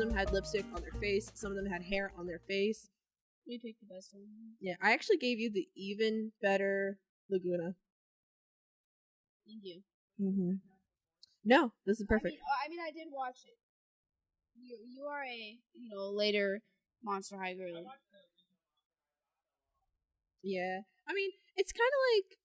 them had lipstick on their face. Some of them had hair on their face. We picked the best one. Yeah, I actually gave you the even better Laguna. Thank you. Mm-hmm. No, this is perfect. I mean, I did watch it. You are a later Monster High girly. Yeah, I mean, it's kind of like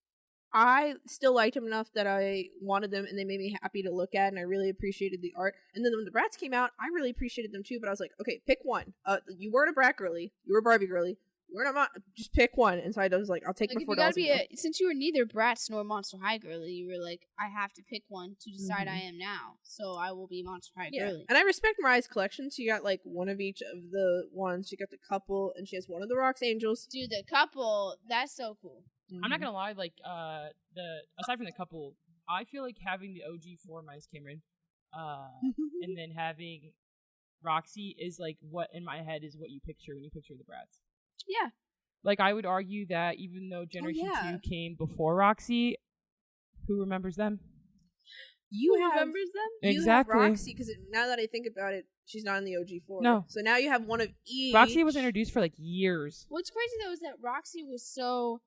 I still liked them enough that I wanted them, and they made me happy to look at, and I really appreciated the art. And then when the Brats came out, I really appreciated them too. But I was like, okay, pick one. You weren't a Brat girly, you were a Barbie girly. You weren't a just pick one. And so I was like, I'll take my $4. Since you were neither Bratz nor Monster High girly, you were like, I have to pick one to decide I am now. So I will be Monster High girly. And I respect Mariah's collection. She got like one of each of the ones. She got the couple, and she has one of the Rocks Angels. Dude, the couple, that's so cool. I'm not gonna lie, like aside from the couple, I feel like having the OG for Mice Cameron, and then having Roxy is like what in my head is what you picture when you picture the Brats. Yeah. Like I would argue that even though Generation 2 came before Roxy, who remembers them? Remembers them? Exactly. You have Roxy, because now that I think about it, she's not in the OG4. No. So now you have one of each. Roxy was introduced for like years. What's crazy though is that Roxy was so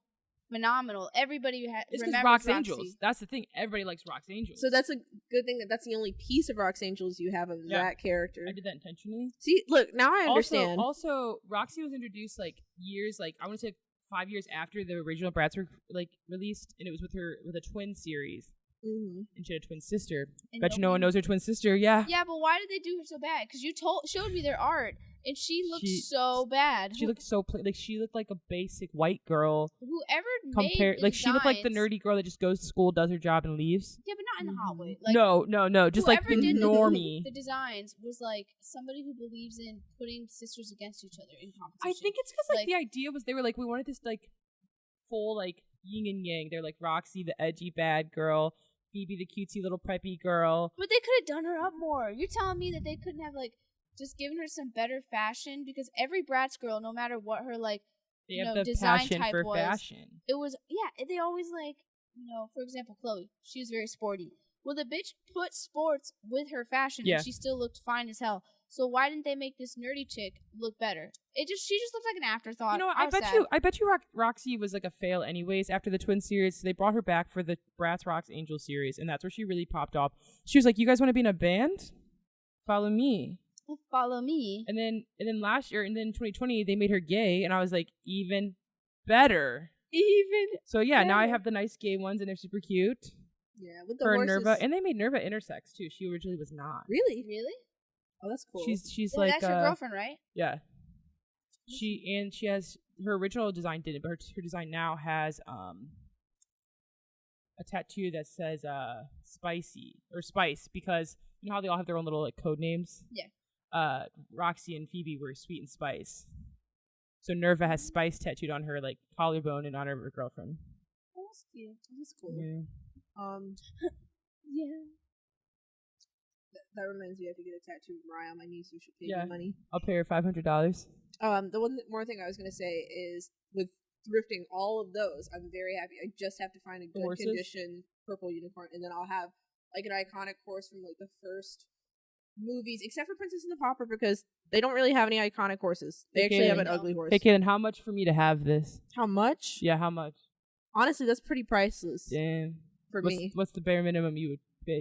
phenomenal. Everybody it's remembers Rocks Roxy. Angels. That's the thing. Everybody likes Rocks Angels. So that's a good thing that's the only piece of Rocks Angels you have of that character. I did that intentionally. See, look, now I understand. Also, Roxy was introduced like years, like I want to say 5 years after the original Bratz were like released, and it was with a twin series. Mm-hmm. And she had a twin sister. Bet you no one knows her twin sister. Yeah. Yeah, but why did they do her so bad? Because you showed me their art, and she looked so bad. She looked so she looked like a basic white girl. Whoever made like she looked like the nerdy girl that just goes to school, does her job, and leaves. Yeah, but not in the hot way. Like, no, just like the normie. The designs was like somebody who believes in putting sisters against each other in competition. I think it's because like the idea was they were like we wanted this like full like yin and yang. They're like Roxy, the edgy bad girl. Phoebe, the cutesy little preppy girl. But they could have done her up more. You're telling me that they couldn't have like just given her some better fashion? Because every Bratz girl, no matter what her like design type was, fashion. It was they always like for example, Chloe. She was very sporty. Well, the bitch put sports with her fashion, and she still looked fine as hell. So why didn't they make this nerdy chick look better? She just looked like an afterthought. You know, I bet you Roxy was like a fail anyways after the twin series. So they brought her back for the Bratz Rocks Angel series, and that's where she really popped off. She was like, "You guys want to be in a band? Follow me." Follow me. And then last year, and then 2020, they made her gay, and I was like, even better. So yeah, now I have the nice gay ones, and they're super cute. Yeah, with the horses. Nerva, and they made Nerva intersex too. She originally was not. Really? Oh, that's cool. She's like that's your girlfriend, right? Yeah. She has her original design didn't, but her design now has a tattoo that says spicy or spice, because you know how they all have their own little like code names. Yeah. Roxy and Phoebe were Sweet and Spice, so Nerva has spice tattooed on her like collarbone in honor of her girlfriend. Oh, that's cute. That's cool. Yeah. Yeah. That reminds me, I have to get a tattoo of Mariah on my knee, so you should pay me money. I'll pay her $500. The one more thing I was gonna say is with thrifting all of those, I'm very happy. I just have to find a good condition purple unicorn, and then I'll have like an iconic horse from like the first movies, except for Princess and the Pauper, because they don't really have any iconic horses. They actually have an ugly horse. Hey, Kaden, how much for me to have this? How much? Yeah, how much? Honestly, that's pretty priceless. Damn. For me. What's the bare minimum you would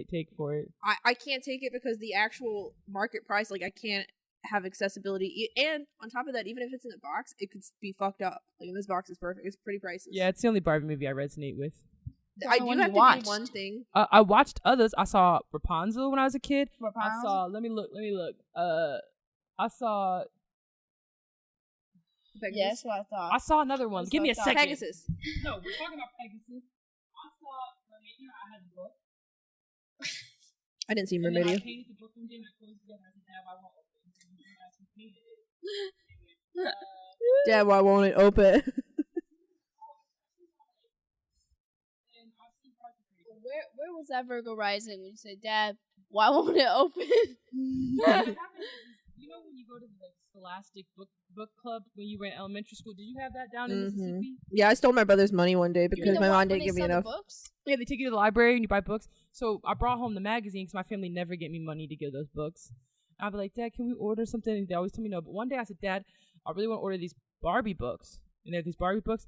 take for it? I can't take it because the actual market price, like I can't have accessibility, and on top of that, even if it's in a box, it could be fucked up. Like, this box is perfect. It's pretty priceless. Yeah, it's the only Barbie movie I resonate with. I do have to do one thing. I watched others. I saw Rapunzel when I was a kid. Rapunzel? I saw. Let me look. I saw. Pegasus? Yeah, that's what I thought. I saw another one. Give me a second. Pegasus. No, we're talking about Pegasus. I saw Mermaid. I had the book. I didn't see Mermaid. I painted the book one day and I closed it and I said, Dad, why won't it? Dad, why won't it open? Where was that Virgo rising when you said, Dad, why won't it open? You know when you go to the Scholastic book club when you were in elementary school, did you have that down in Mississippi? Yeah, I stole my brother's money one day because my mom didn't give me enough. Books? Yeah, they take you to the library and you buy books. So I brought home the magazine because my family never get me money to give those books. I'd be like, Dad, can we order something? And they always tell me no. But one day I said, Dad, I really want to order these Barbie books. And they have these Barbie books.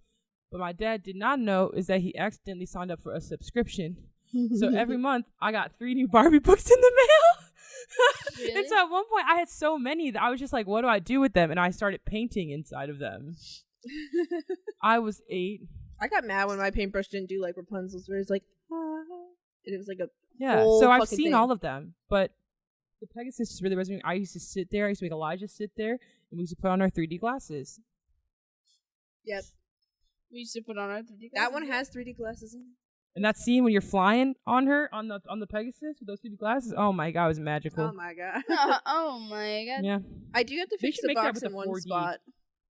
But my dad did not know is that he accidentally signed up for a subscription. So every month I got 3 new Barbie books in the mail. Really? And so at one point I had so many that I was just like, what do I do with them? And I started painting inside of them. I was 8. I got mad when my paintbrush didn't do like Rapunzel's, where it's like, ah. And it was like a So I've fucking seen thing. all of them, but the Pegasus just really resonated. I used to sit there. I used to make Elijah sit there, and we used to put on our 3D glasses. Yep. We used to put on our 3D glasses. That one has 3D glasses in it. And that scene when you're flying on her on the Pegasus with those 3D glasses, oh my god, it was magical. Oh my god. Oh my god. Yeah. I do have to They fix should the make that box with in a one 4D. spot.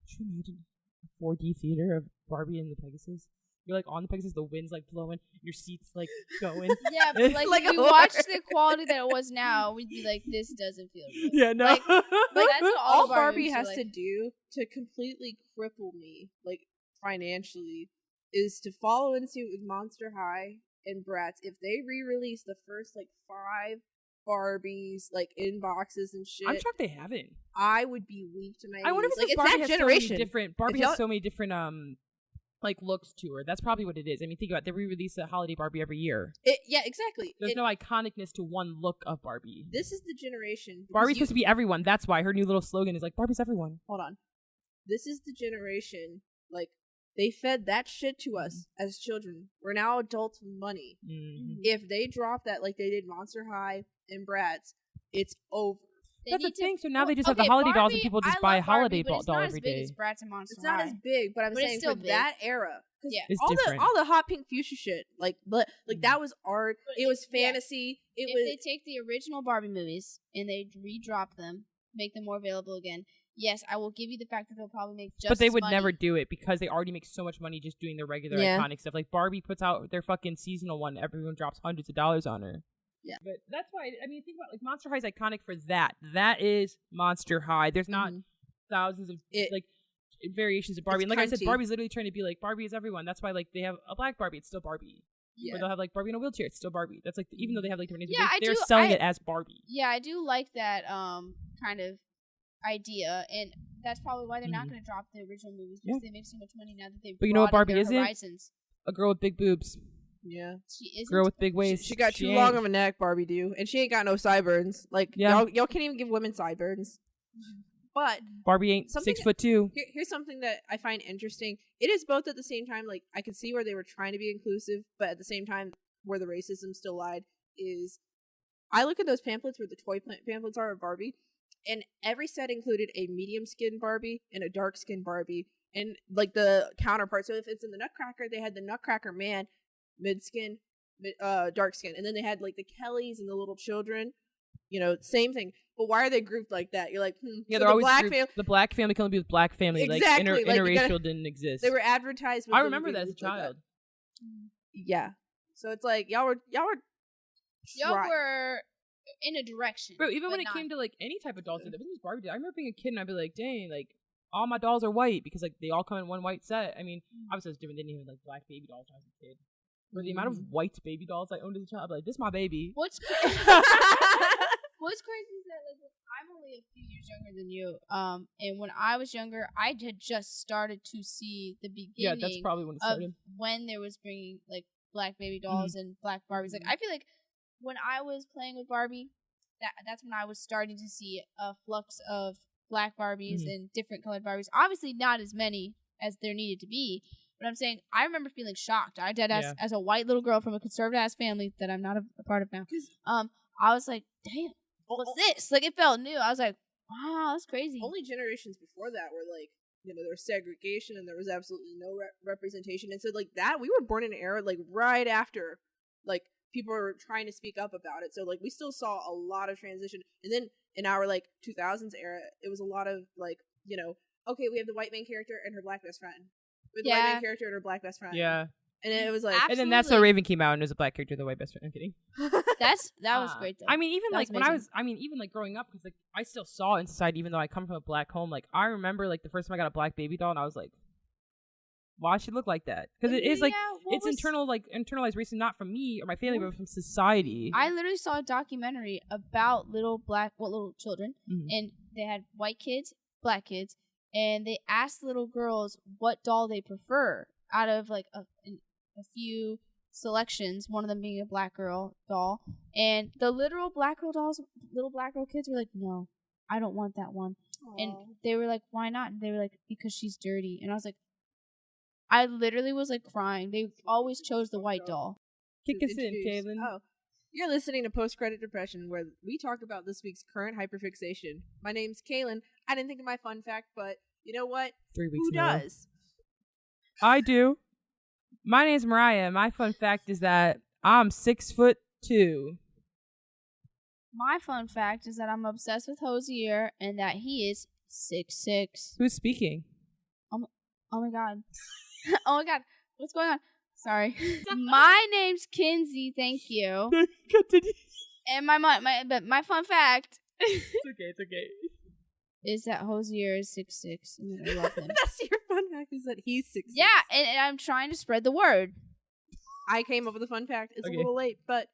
Could you imagine a 4D theater of Barbie and the Pegasus? You're like on the Pegasus, the wind's like blowing, your seat's like going. Yeah, but like, Like if a you horror. watch the quality that it was now, we'd be like, this doesn't feel good. Yeah, no. Like, Like, that's what all the Barbie movies are has like. to do to completely cripple me, like financially, is to follow in suit with Monster High and Bratz. If they re-release the first like 5 Barbies like in boxes and shit, I'm shocked they haven't. I would be weak to my I wonder knees. if Like, it's it's Barbie that has generation. so many different. Barbie y'all- has so many different like looks to her. That's probably what it is. I mean, think about it. They re-release a holiday Barbie every year. Yeah, exactly. There's no iconicness to one look of Barbie. This is the generation. because Barbie's you- supposed to be everyone. That's why her new little slogan is like Barbie's everyone. Hold on. This is the generation. Like, they fed that shit to us as children. We're now adults with money. Mm-hmm. If they drop that like they did Monster High and Bratz, it's over. They That's the need to- thing. So now they just have okay, the holiday dolls, and Barbie, people just I buy a love Barbie, holiday but it's doll not every as big day. as Bratz and Monster It's not High. as big, but I'm But it's saying still for big. that era. 'Cause Yeah. It's all different. the hot pink fuchsia shit, like that was art. But It was yeah. fantasy. It If was they take the original Barbie movies and they redrop them, make them more available again, yes, I will give you the fact that they'll probably make just But they as would money. never do it because they already make so much money just doing their regular Yeah. iconic stuff. Like Barbie puts out their fucking seasonal one, everyone drops hundreds of dollars on her. Yeah. But that's why, I mean, think about like Monster High is iconic for that. That is Monster High. There's not Mhm. thousands of It- like variations of Barbie. it's And like I said, cunty. Barbie's literally trying to be like Barbie is everyone. That's why like they have a black Barbie, it's still Barbie. yeah. Or they'll have like Barbie in a wheelchair, it's still Barbie. That's like even though they have like different names, Yeah, they're I do- selling I- it as Barbie. Yeah, I do like that kind of idea, and that's probably why they're not Mhm. going to drop the original movies because Yeah. they make so much money now that they've But you know what broadened Barbie their isn't? horizons. A girl with big boobs, Yeah. She isn't. girl with big waist. She got too ain't. long of a neck, Barbie do, and she ain't got no sideburns. Like Yeah. y'all can't even give women sideburns. But Barbie ain't Something 6'2". here's something that I find interesting. It is both at the same time, like I can see where they were trying to be inclusive, but at the same time where the racism still lied is I look at those pamphlets where the toy pamphlets are of Barbie, and every set included a medium skinned Barbie and a dark skinned Barbie, and like the counterpart. So if it's in the Nutcracker, they had the Nutcracker man, mid skin, dark skin, and then they had like the Kellys and the little children. You know, same thing. But why are they grouped like that? You're like, Yeah, so they're the always black grouped- fam- the black family can only be with black family. Exactly, Like, like, you interracial gotta- didn't exist. They were advertised. With I them remember that being as a grouped like child. Yeah. So it's like y'all were Y'all try- were in a direction. Bro, even but when it not- came to like any type of dolls, that wasn't just Barbie. I remember being a kid and I'd be like, dang, like all my dolls are white because like they all come in one white set. I mean, obviously it's different. They didn't even like black baby dolls when I was a kid. But the amount of white baby dolls I owned as a child, I'd be like, this is my baby. What's What's crazy is that like I'm only a few years younger than you. And when I was younger, I had just started to see the beginning. Yeah, that's probably when it of started. when there was bringing like black baby dolls and black Barbies. Like I feel like when I was playing with Barbie, that's when I was starting to see a flux of black Barbies and different colored Barbies. Obviously, not as many as there needed to be. But I'm saying I remember feeling shocked. I did as a white little girl from a conservative ass family that I'm not a part of now. I was like, damn, what's this? Like it felt new. I was like, wow, that's crazy. Only generations before that were like, you know, there was segregation and there was absolutely no representation. And so like that, we were born in an era like right after like people were trying to speak up about it. So like we still saw a lot of transition. And then in our like 2000s era, it was a lot of like, you know, okay, we have the white main character and her black best friend. With the white main character and her black best friend. Yeah. And it was like, And then that's how Raven came out and was a black character, the white best friend. I'm kidding. that was great though. I mean, even That like was when I amazing. was, even like growing up, because like I still saw it in society, even though I come from a black home. Like I remember like the first time I got a black baby doll, and I was like, why she look like that? Because it is like it's was internalized racism, not from me or my family, but from society. I literally saw a documentary about little children, and they had white kids, black kids, and they asked little girls what doll they prefer out of like a few selections, one of them being a black girl doll, and the little black girl kids were like, no, I don't want that one. Aww. And they were like, why not? And they were like, because she's dirty. And I was like, I literally was like crying. They always chose the white doll. Kick us in, Kaylin. Oh, you're listening to Post Credit Depression, where we talk about this week's current hyperfixation. My name's Kaylin. I didn't think of my fun fact, but you know what? 3 weeks Who does? I do. My name's Mariah. My fun fact is that I'm 6'2". My fun fact is that I'm obsessed with Hosier and that he is 6'6". Who's speaking? Oh my god. Oh my god. What's going on? Sorry. My name's Kinsey. Thank you. Continue. And my fun fact. It's okay. Is that Hosier is 6'6", and I love him. That's your fun fact, is that he's 6'6". Yeah, and I'm trying to spread the word. I came up with a fun fact. It's a little late, but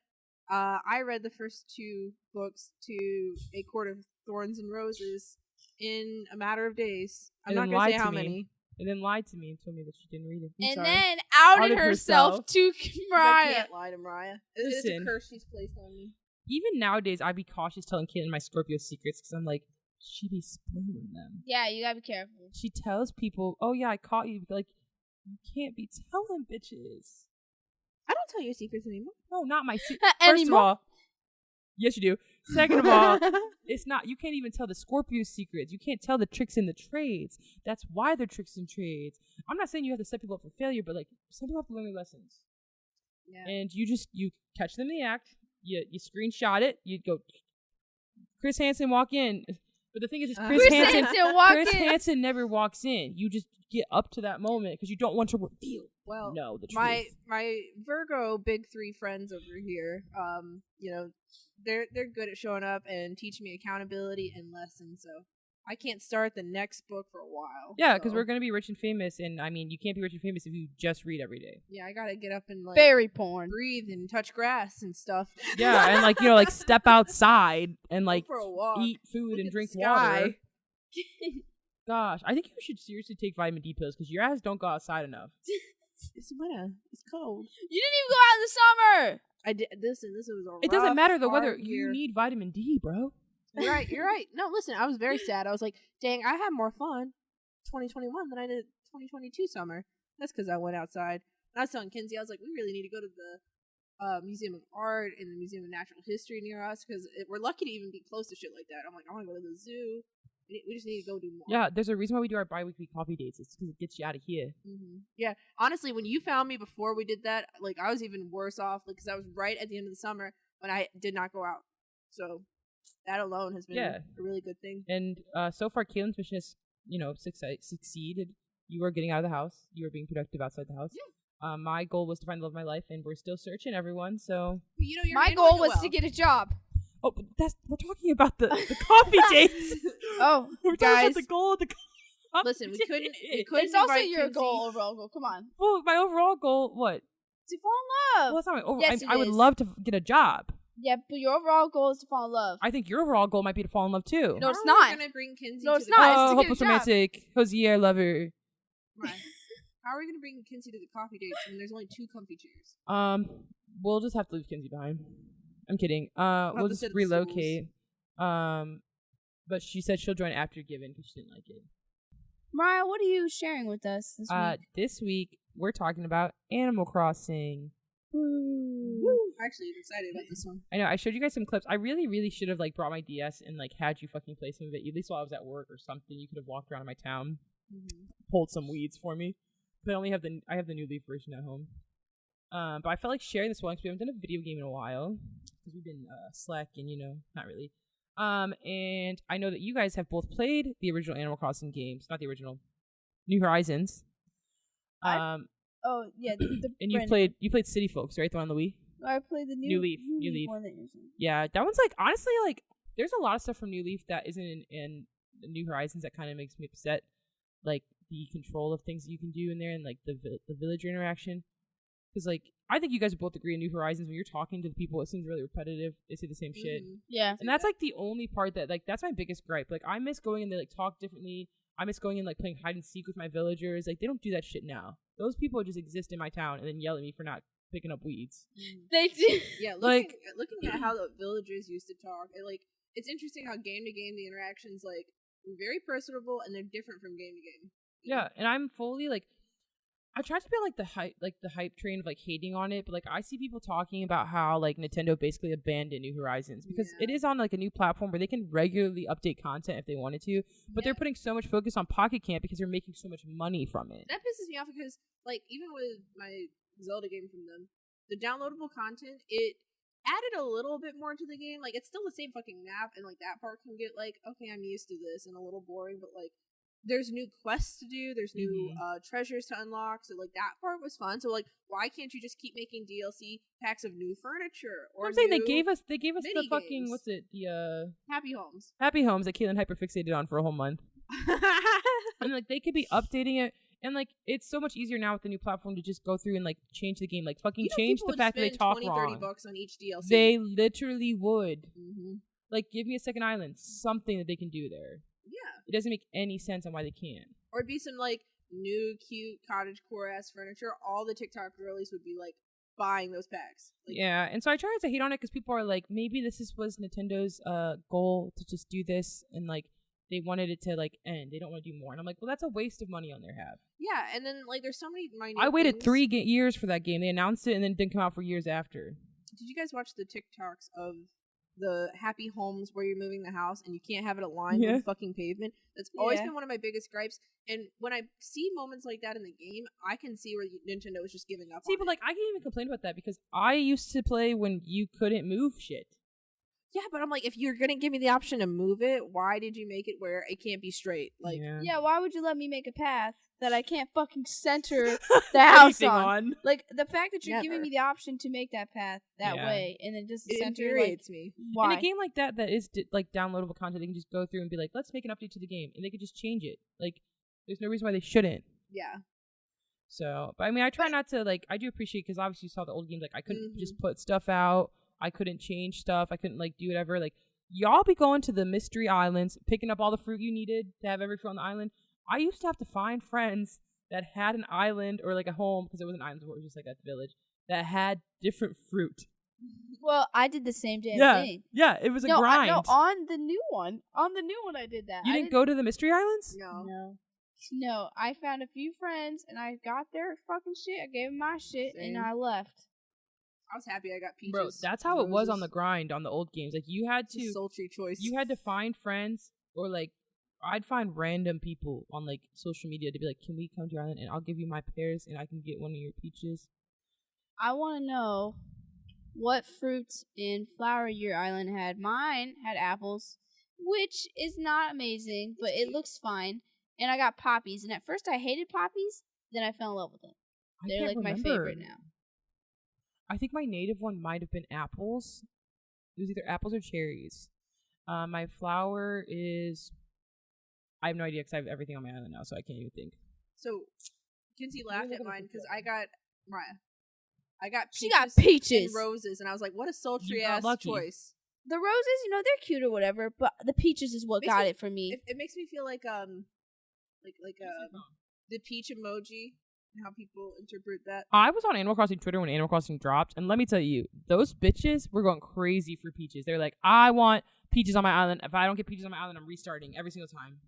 I read the first 2 books to A Court of Thorns and Roses in a matter of days. I'm not going to say how many. And then lied to me and told me that she didn't read it. Then outed herself to Mariah. I can't lie to Mariah. It's a curse she's placed on me. Even nowadays, I'd be cautious telling Caitlin my Scorpio secrets because I'm like, she be spoiling them. Yeah, you gotta be careful. She tells people, oh yeah, I caught you. Like, you can't be telling bitches. I don't tell your secrets anymore. No, not my secrets. First of all, yes you do. Second of all, it's not, you can't even tell the Scorpio secrets. You can't tell the tricks in the trades. That's why they're tricks in trades. I'm not saying you have to set people up for failure, but like, some people have to learn their lessons. Yeah. And you catch them in the act, you screenshot it, you go, Chris Hansen walk in. But the thing is, Chris Hansen never walks in. You just get up to that moment because you don't want to reveal. Well, no, the truth. My Virgo big 3 friends over here, they're good at showing up and teaching me accountability and lessons. So I can't start the next book for a while. Yeah, because we're gonna be rich and famous, and I mean, you can't be rich and famous if you just read every day. Yeah, I gotta get up and like fairy porn, breathe and touch grass and stuff. Yeah, and like step outside and like for a walk. Eat food and drink water. Gosh, I think you should seriously take vitamin D pills because your ass don't go outside enough. It's winter. It's cold. You didn't even go out in the summer. I did. This was a It doesn't matter the weather. Year. You need vitamin D, bro. You're right. No, listen, I was very sad. I was like, dang, I had more fun 2021 than I did 2022 summer. That's because I went outside. And I was telling Kinsey, I was like, we really need to go to the Museum of Art and the Museum of Natural History near us because we're lucky to even be close to shit like that. I'm like, I want to go to the zoo. We just need to go do more. Yeah, there's a reason why we do our bi-weekly coffee dates. It's because it gets you out of here. Mm-hmm. Yeah, honestly, when you found me before we did that, like, I was even worse off because I was right at the end of the summer when I did not go out. So that alone has been a really good thing. And so far, Caitlin's mission has, succeeded. You were getting out of the house. You were being productive outside the house. Yeah. My goal was to find the love of my life, and we're still searching, everyone. So my goal was to get a job. Oh, but we're talking about the coffee dates. Oh, we're guys, talking about the goal of the coffee. Listen, we couldn't. It's also your goal, overall goal. Come on. Well, my overall goal, what? To fall in love. Well, that's not my overall. Yes, I would love to get a job. Yeah, but your overall goal is to fall in love. I think your overall goal might be to fall in love too. No, it's not. How are we gonna bring Kinsey? No, it's not. Oh, hopeless romantic. Hosier lover. Right. How are we gonna bring Kinsey to the coffee dates when there's only 2 comfy chairs? We'll just have to leave Kinsey behind. I'm kidding. We'll just relocate. But she said she'll join after Given because she didn't like it. Mariah, what are you sharing with us this week? This week we're talking about Animal Crossing. Woo. Actually, I'm excited about this one. I know. I showed you guys some clips. I really, really should have brought my DS and had you fucking play some of it. At least while I was at work or something. You could have walked around in my town, pulled some weeds for me. But I have the new Leaf version at home. But I felt like sharing this one because we haven't done a video game in a while because we've been slacking, not really. And I know that you guys have both played the original Animal Crossing games, not the original New Horizons. The and you played City Folks, right? The one on the Wii. I played the New Leaf. One that yeah, that one's honestly there's a lot of stuff from New Leaf that isn't in New Horizons that kind of makes me upset. Like the control of things that you can do in there and like the villager interaction. Because like I think you guys both agree in New Horizons when you're talking to the people, it seems really repetitive. They say the same shit. Yeah, and that's like the only part that like that's my biggest gripe. Like I miss going in they like talk differently. I miss going in like playing hide and seek with my villagers. Like they don't do that shit now. Those people just exist in my town and then yell at me for not picking up weeds. They do. Yeah, looking at how the villagers used to talk, and like it's interesting how game to game the interactions like were very personable and they're different from game to game. Yeah, and I'm fully like I tried to be like the hype train of like hating on it, but like I see people talking about how like Nintendo basically abandoned New Horizons because it is on like a new platform where they can regularly update content if they wanted to, but they're putting so much focus on Pocket Camp because they're making so much money from it. That pisses me off because like even with my Zelda game from them, the downloadable content, it added a little bit more to the game. Like it's still the same fucking map, and like that part can get like, okay, I'm used to this and a little boring, but like there's new quests to do, there's new treasures to unlock, so like that part was fun. So like why can't you just keep making DLC packs of new furniture? Or I'm saying they gave us the fucking games. Happy Homes that Caitlin hyperfixated on for a whole month. And like they could be updating it. And like it's so much easier now with the new platform to just go through and like change the game, like fucking change the fact that they talk wrong. $20-$30 on each DLC. They literally would. Like give me a second island, something that they can do there. Yeah, it doesn't make any sense on why they can't. Or it'd be some like new cute cottagecore ass furniture. All the TikTok girlies would be like buying those packs. Like, yeah, and so I try to hate on it because people are like, maybe was Nintendo's goal to just do this and like. They wanted it to like end. They don't want to do more, and I'm like, well, that's a waste of money on their half. Yeah, and then like, there's so many minor. I waited 3 years for that game. They announced it, and then it didn't come out for years after. Did you guys watch the TikToks of the Happy Homes where you're moving the house and you can't have it aligned with fucking pavement? That's always been one of my biggest gripes. And when I see moments like that in the game, I can see where Nintendo was just giving up. See, but like, I can't even complain about that because I used to play when you couldn't move shit. Yeah, but I'm like, if you're gonna give me the option to move it, why did you make it where it can't be straight? Like, yeah, why would you let me make a path that I can't fucking center the house on? Like the fact that you're giving me the option to make that path that way and then just center infuriates me. Why? In a game like that is like downloadable content, they can just go through and be like, let's make an update to the game, and they could just change it. Like, there's no reason why they shouldn't. Yeah. So, but I mean, I try not to like. I do appreciate because obviously you saw the old games. Like, I couldn't just put stuff out. I couldn't change stuff. I couldn't like do whatever. Like y'all be going to the mystery islands, picking up all the fruit you needed to have every fruit on the island. I used to have to find friends that had an island or like a home because it wasn't an island, it was just like a village that had different fruit. Well, I did the same damn thing. Yeah, it was a grind. On the new one I did that. You didn't go to the mystery islands? No, I found a few friends and I got their fucking shit. I gave them my shit and I left. I was happy I got peaches. Bro, that's how it was on the grind on the old games. Like you had to sultry choice. You had to find friends or like I'd find random people on like social media to be like, "Can we come to your island and I'll give you my pears and I can get one of your peaches?" I want to know what fruits and flower your island had. Mine had apples, which is not amazing, but it looks fine. And I got poppies, and at first I hated poppies, then I fell in love with them. They're like my favorite now. I think my native one might have been apples. It was either apples or cherries. My flower is... I have no idea because I have everything on my island now, so I can't even think. So, Kinsey laughed at mine because I got Mariah. I got peaches. She got peaches and roses, and I was like, "What a sultry ass choice." The roses, you know, they're cute or whatever, but the peaches is what got it for me. It makes me feel like the peach emoji. How people interpret that. I was on Animal Crossing Twitter when Animal Crossing dropped, and let me tell you, those bitches were going crazy for peaches. They're like, I want peaches on my island. If I don't get peaches on my island, I'm restarting every single time.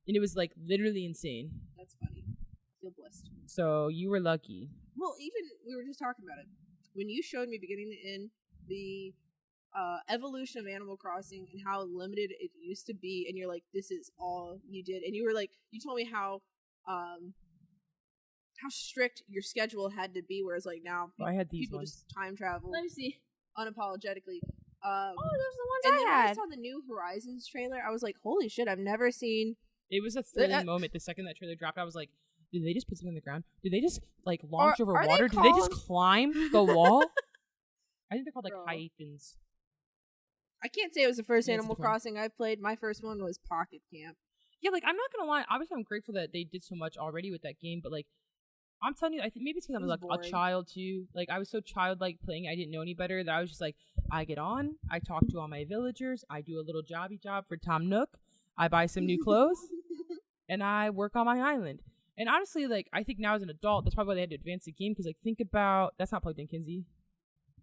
And it was like literally insane. That's funny. I feel blessed. So you were lucky. Well, even we were just talking about it when you showed me beginning to end the evolution of Animal Crossing and how limited it used to be, and you're like, this is all you did, and you were like, you told me how strict your schedule had to be, whereas like now people just time travel. Let me see. Unapologetically. Those are the and ones then I had. when I saw the New Horizons trailer, I was like, holy shit, I've never seen... It was a thrilling moment. The second that trailer dropped, I was like, did they just put something on the ground? Did they just like launch over water? Did they just climb the wall? I think they're called like hyphens. I can't say it was the first Animal Crossing I've played. My first one was Pocket Camp. Yeah, like, I'm not gonna lie. Obviously, I'm grateful that they did so much already with that game, but like, I'm telling you, I think maybe it's because I was like boring. a child too. Like, I was so childlike playing, I didn't know any better that I was just like, I get on, I talk to all my villagers, I do a little jobby job for Tom Nook, I buy some new clothes, and I work on my island. And honestly, like, I think now as an adult, that's probably why they had to advance the game, because like, think about, that's not plugged in, Kinsey.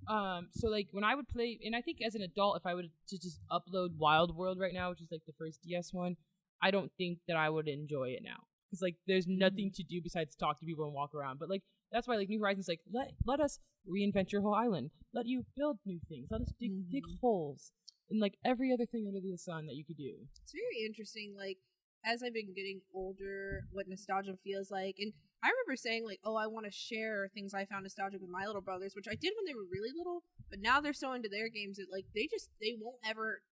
So like when I would play, and I think as an adult, if I would to just upload Wild World right now, which is like the first DS one, I don't think that I would enjoy it now. Because like there's nothing to do besides talk to people and walk around. But like that's why like New Horizons like let us reinvent your whole island. Let you build new things. Let us dig holes and like every other thing under the sun that you could do. It's very interesting. Like as I've been getting older, what nostalgia feels like, and I remember saying like, oh, I want to share things I found nostalgic with my little brothers, which I did when they were really little. But now they're so into their games that like they won't ever.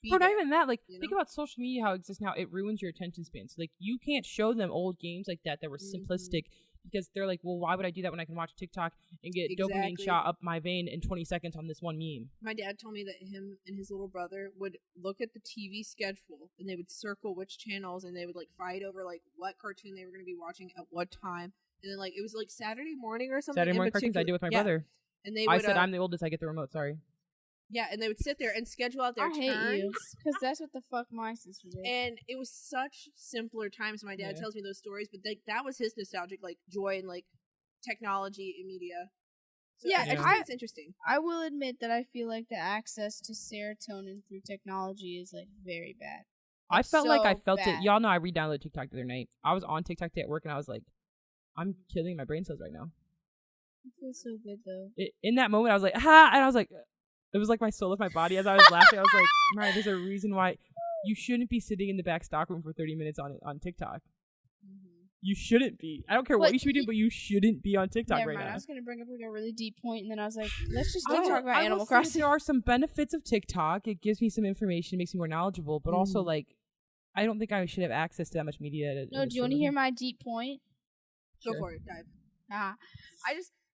But not even that, like, think about social media, how it exists now. It ruins your attention span. So, like, you can't show them old games like that were simplistic because they're like, well, why would I do that when I can watch TikTok and get dopamine shot up my vein in 20 seconds on this one meme? My dad told me that him and his little brother would look at the TV schedule and they would circle which channels and they would, like, fight over, like, what cartoon they were going to be watching at what time. And then, like, it was, like, Saturday morning or something. Saturday morning cartoons I do with my brother. And they would, I said I'm the oldest, I get the remote, sorry. Yeah, and they would sit there and schedule out their turns. I hate you, because that's what the fuck my sister did. And it was such simpler times. My dad tells me those stories, but that was his nostalgic like joy and like technology and media. So I just think it's interesting. I will admit that I feel like the access to serotonin through technology is like very bad. I felt like I felt it. Y'all know I re-downloaded TikTok the other night. I was on TikTok at work and I was like, I'm killing my brain cells right now. It feels so good though. In that moment, I was like, ha! And I was like, it was like my soul left my body as I was laughing. I was like, Mariah, there's a reason why you shouldn't be sitting in the back stockroom for 30 minutes on TikTok. You shouldn't be. I don't care what you should be doing, but you shouldn't be on TikTok right now. I was going to bring up like a really deep point, and then I was like, let's just talk about Animal Crossing. There are some benefits of TikTok. It gives me some information, makes me more knowledgeable, but also like, I don't think I should have access to that much media. No, do you want to hear my deep point? Go for it, dive.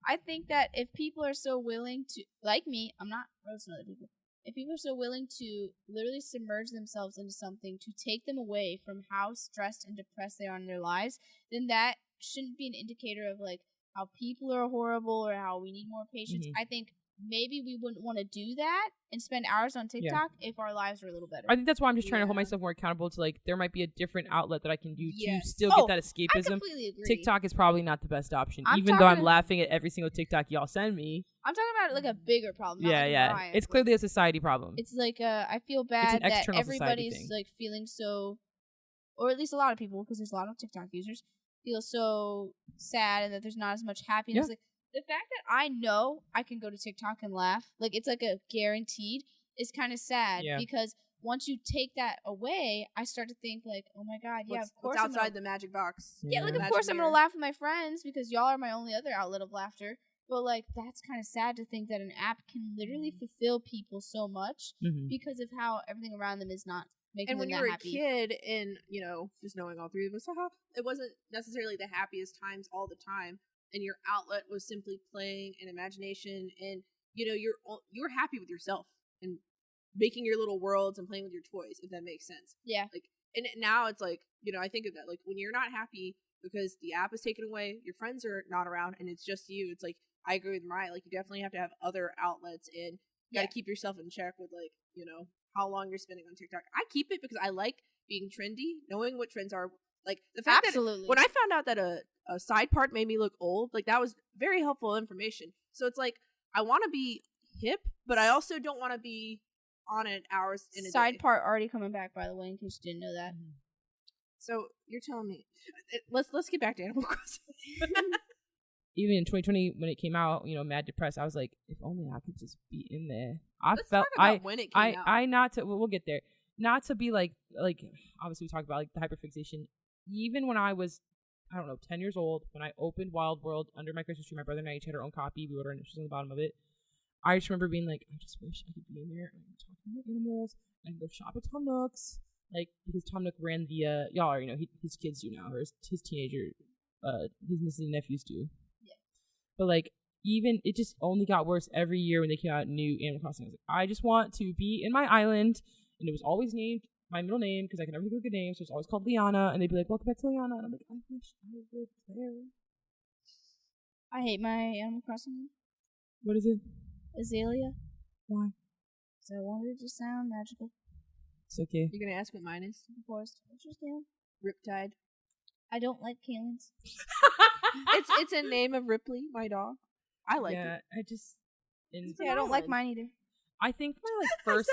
I think that if people are so willing to, like me, I'm not roasting other people. If people are so willing to literally submerge themselves into something to take them away from how stressed and depressed they are in their lives, then that shouldn't be an indicator of like how people are horrible or how we need more patience. I think maybe we wouldn't want to do that and spend hours on TikTok if our lives were a little better. I think that's why I'm just trying to hold myself more accountable to like there might be a different outlet that I can do to still get that escapism. I completely agree. TikTok is probably not the best option, even though I'm laughing at every single TikTok y'all send me. I'm talking about like a bigger problem. It's clearly a society problem. It's like I feel bad that everybody's like feeling so, or at least a lot of people, because there's a lot of TikTok users, feel so sad and that there's not as much happiness. Like, the fact that I know I can go to TikTok and laugh, like it's like a guaranteed, is kind of sad because once you take that away, I start to think like, oh my god, of course. What's outside the magic box? Yeah, like of course I'm gonna laugh with my friends because y'all are my only other outlet of laughter. But like that's kind of sad to think that an app can literally fulfill people so much because of how everything around them is not making them that happy. And when you're a kid, and you know, just knowing all three of us, it wasn't necessarily the happiest times all the time. And your outlet was simply playing and imagination, and you know you're happy with yourself and making your little worlds and playing with your toys, if that makes sense. Yeah. Like, and now it's like, you know, I think of that like when you're not happy because the app is taken away, your friends are not around, and it's just you. It's like I agree with Mariah. Like you definitely have to have other outlets, and you got to keep yourself in check with like you know how long you're spending on TikTok. I keep it because I like being trendy, knowing what trends are. Like the fact that when I found out that a side part made me look old, like that was very helpful information. So it's like I want to be hip, but I also don't want to be on it hours in a day. Side part already coming back, by the way, in case you didn't know that. So you're telling me, let's get back to Animal Crossing. Even in 2020 when it came out, you know, mad depressed, I was like, if only I could just be in there. Let's talk about when it came out. We'll get there. Not to be like obviously we talked about like the hyperfixation. Even when I was, I don't know, 10 years old, when I opened Wild World under my Christmas tree, my brother and I each had our own copy. We wrote our initials on the bottom of it. I just remember being like, I just wish I could be in there and talk to my animals and go shop at Tom Nook's. Like, because Tom Nook ran the, y'all already know, his kids do now, or his teenager, his nieces and nephews do. Yeah. But like, even, it just only got worse every year when they came out new Animal Crossing. I was like, I just want to be in my island, and it was always named my middle name because I can never think of a good name, so it's always called Liana, and they'd be like, welcome back to Liana, and I'm like, I wish I lived there. I hate my Animal Crossing name. What is it? Azalea. Why? So I wanted it to sound magical. It's okay. You're gonna ask what mine is? Of course. What's yours, Kalen? Riptide. I don't like Kalen's. It's a name of Ripley, my dog. I like it. I just... I don't like mine either. I think my first...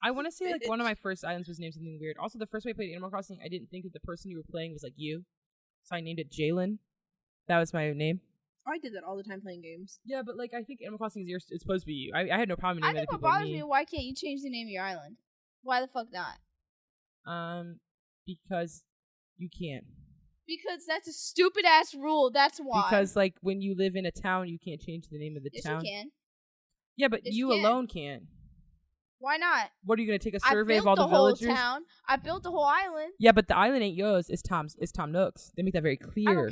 I want to say one of my first islands was named something weird. Also, the first way I played Animal Crossing, I didn't think that the person you were playing was you. So I named it Jalen. That was my name. I did that all the time playing games. Yeah, but I think Animal Crossing is it's supposed to be you. I had no problem naming other people. I think what bothers me, why can't you change the name of your island? Why the fuck not? Because you can't. Because that's a stupid ass rule. That's why. Because when you live in a town, you can't change the name of the town. Yes, you can. Yeah, but you alone can. Why not? What are you gonna take a survey of all the villagers? I built the whole town. I built the whole island. Yeah, but the island ain't yours. It's Tom's. It's Tom Nook's. They make that very clear.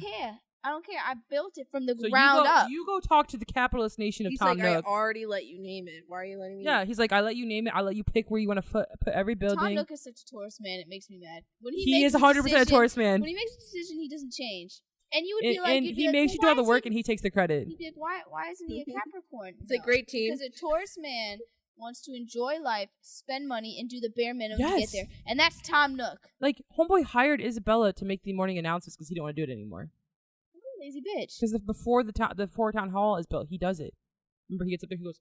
I don't care. I built it from the ground up. You go talk to the capitalist nation of Tom Nook. I already let you name it. Why are you letting me? Yeah, he's like, I let you name it. I let you pick where you want to put every building. Tom Nook is such a tourist man. It makes me mad. When he is 100% a tourist man. When he makes a decision, he doesn't change. And you would be and he makes you do all the work, and he takes the credit. You'd be like, why isn't he a Capricorn? It's a great team. Because a tourist man wants to enjoy life, spend money, and do the bare minimum to get there. And that's Tom Nook. Homeboy hired Isabella to make the morning announcements because he didn't want to do it anymore. Lazy bitch. Because before town hall is built, he does it. Remember, he gets up there, he goes.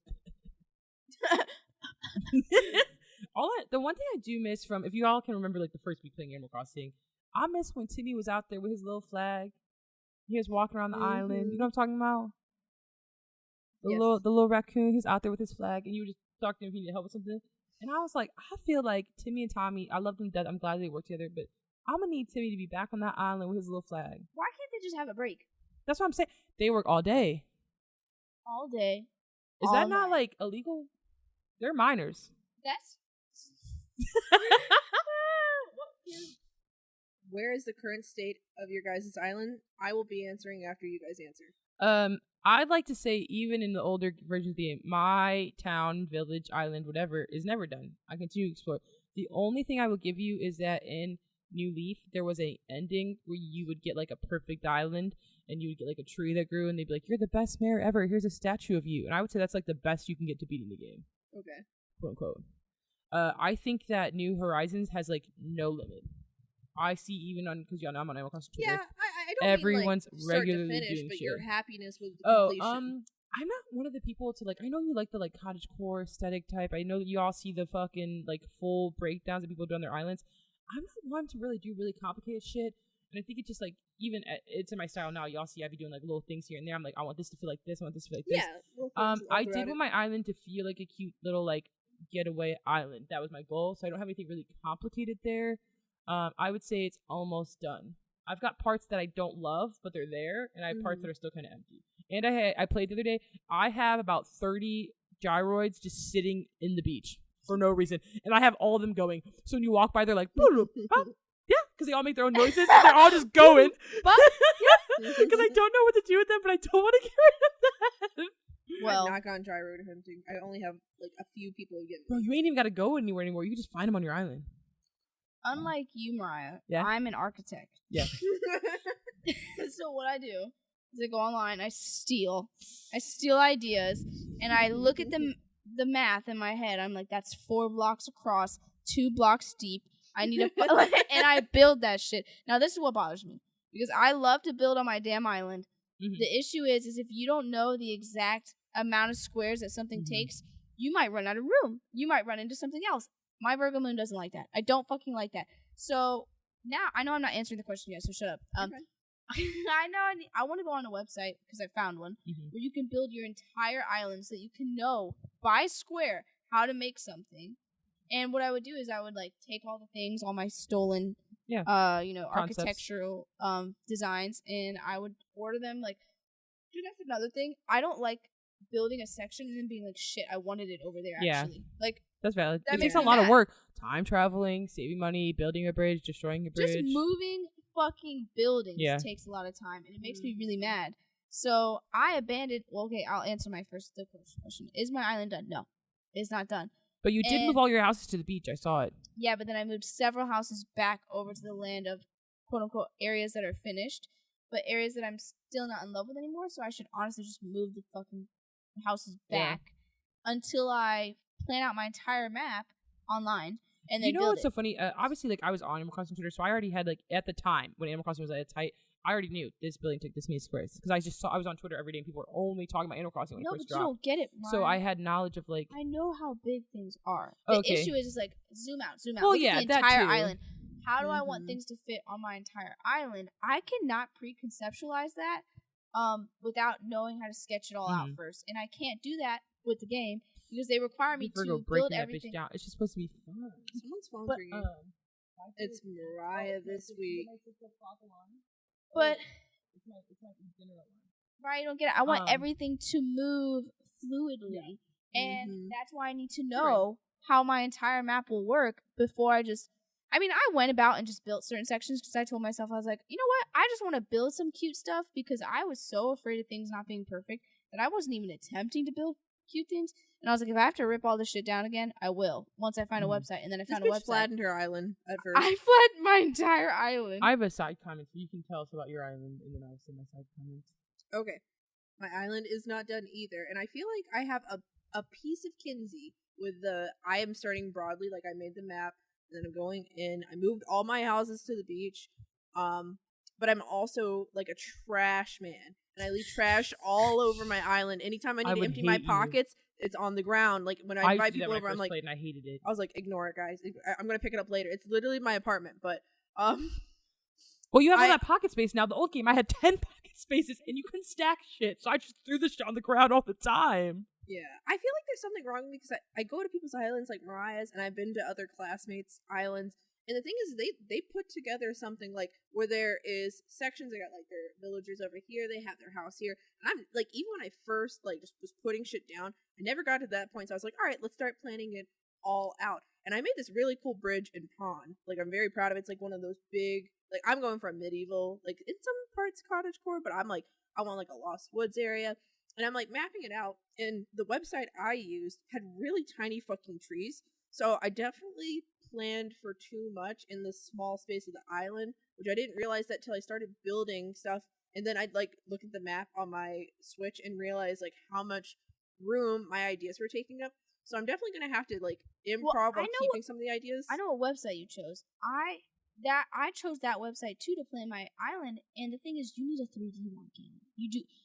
The one thing I do miss from, if you all can remember, the first week playing Animal Crossing, I miss when Timmy was out there with his little flag. He was walking around the island. You know what I'm talking about? The little raccoon. He's out there with his flag, and you just talk to him if you need help with something. And I was like, I feel like Timmy and Tommy, I love them to death. I'm glad they work together, but I'm gonna need Timmy to be back on that island with his little flag. Why can't they just have a break? That's what I'm saying. They work all day. All day. Is that not illegal? They're minors. That's. Where is the current state of your guys' island? I will be answering after you guys answer. I'd like to say even in the older version of the game, my town, village, island, whatever, is never done. I continue to explore. The only thing I will give you is that in New Leaf, there was a ending where you would get a perfect island, and you would get a tree that grew, and they'd be like, "You're the best mayor ever. Here's a statue of you." And I would say that's the best you can get to beating the game. Okay. Quote unquote. I think that New Horizons has no limit. I see even on because y'all know I'm on Animal Crossing Twitter. Yeah, I don't everyone's mean, start regularly to finish, doing but shit. your happiness with the completion. I'm not one of the people to I know you like the cottagecore aesthetic type. I know that you all see the fucking full breakdowns that people do on their islands. I'm not one to really do really complicated shit, and I think it's just even it's in my style now. Y'all see I be doing like little things here and there. I'm like, I want this to feel like this. I want this to feel like this. Yeah. I did want my island to feel like a cute little getaway island. That was my goal. So I don't have anything really complicated there. I would say it's almost done. I've got parts that I don't love, but they're there, and I have parts that are still kind of empty. And I played the other day. I have about 30 gyroids just sitting in the beach for no reason, and I have all of them going. So when you walk by, they're like, boop, boop, yeah, because they all make their own noises, and they're all just going. Because I don't know what to do with them, but I don't want to get rid of them. Well, I've not gone gyroid hunting. I only have a few people who get me. Bro, you ain't even got to go anywhere anymore. You can just find them on your island. Unlike you, Mariah, I'm an architect. Yeah. So what I do is I go online, I steal ideas, and I look at the math in my head. I'm like, that's 4 blocks across, 2 blocks deep. I need and I build that shit. Now this is what bothers me because I love to build on my damn island. Mm-hmm. The issue is if you don't know the exact amount of squares that something takes, you might run out of room. You might run into something else. My Virgo moon doesn't like that. I don't fucking like that. So now I know I'm not answering the question yet, so shut up. Okay. I know I want to go on a website because I found one where you can build your entire island so that you can know by square how to make something. And what I would do is I would take all the things, all my stolen, architectural designs, and I would order them. Dude, that's another thing. I don't like building a section and then being like, shit, I wanted it over there. Actually, that's valid. It takes a lot of work. Time traveling, saving money, building a bridge, destroying a bridge. Just moving fucking buildings takes a lot of time, and it makes me really mad. So I abandoned. Well, okay, I'll answer the question. Is my island done? No, it's not done. But you did move all your houses to the beach. I saw it. Yeah, but then I moved several houses back over to the land of quote-unquote areas that are finished, but areas that I'm still not in love with anymore, so I should honestly just move the fucking houses back until I plan out my entire map online and then you know build what's so funny? Obviously, like, I was on Animal Crossing Twitter, so I already had, like, at the time when Animal Crossing was at its height, I already knew this building took this many squares because I was on Twitter every day and people were only talking about Animal Crossing when it first dropped. No, but you don't get it, Mariah. So I had knowledge of, like, I know how big things are. The issue is like zoom out. Well, look at the entire island. How do Mm-hmm. I want things to fit on my entire island? I cannot pre-conceptualize that without knowing how to sketch it all out first, and I can't do that with the game because they require me to build everything. Down. It's just supposed to be fun. Someone's phone ringing. It's Mariah this week. But right, you don't get it. I want everything to move fluidly, and that's why I need to know how my entire map will work before I just. I mean, I went about and just built certain sections because I told myself, I was like, you know what? I just want to build some cute stuff because I was so afraid of things not being perfect that I wasn't even attempting to build cute things. And I was like, if I have to rip all this shit down again, I will once I find a website. And then I found a website. Flattened her island at first. I flattened my entire island. I have a side comment, so you can tell us about your island, and then I'll say my side comment. Okay. My island is not done either, and I feel like I have a piece of Kinsey with I am starting broadly, like I made the map, and then I'm going in. I moved all my houses to the beach, but I'm also like a trash man, and I leave trash all over my island. Anytime I need to empty my pockets, it's on the ground. Like when I invite people over, I'm like, and I hated it. I was like, ignore it, guys. I'm gonna pick it up later. It's literally my apartment, but Well, you have all that pocket space now. The old game, I had 10 pocket spaces, and you couldn't stack shit, so I just threw the shit on the ground all the time. Yeah, I feel like there's something wrong with me because I go to people's islands like Mariah's, and I've been to other classmates' islands, and the thing is, they put together something like where there is sections. They got like their villagers over here, they have their house here, and I'm like, even when I first like just was putting shit down, I never got to that point, so I was like, all right, let's start planning it all out. And I made this really cool bridge and pond. Like, I'm very proud of it. It's like one of those big, like, I'm going for a medieval, like in some parts cottagecore, but I'm like, I want like a Lost Woods area. And I'm like mapping it out, and the website I used had really tiny fucking trees. So I definitely planned for too much in this small space of the island, which I didn't realize that till I started building stuff. And then I'd like look at the map on my Switch and realize like how much room my ideas were taking up. So I'm definitely gonna have to like improv while keeping some of the ideas. I know what website you chose. I chose that website too to plan my island, and the thing is, you need a 3D one game.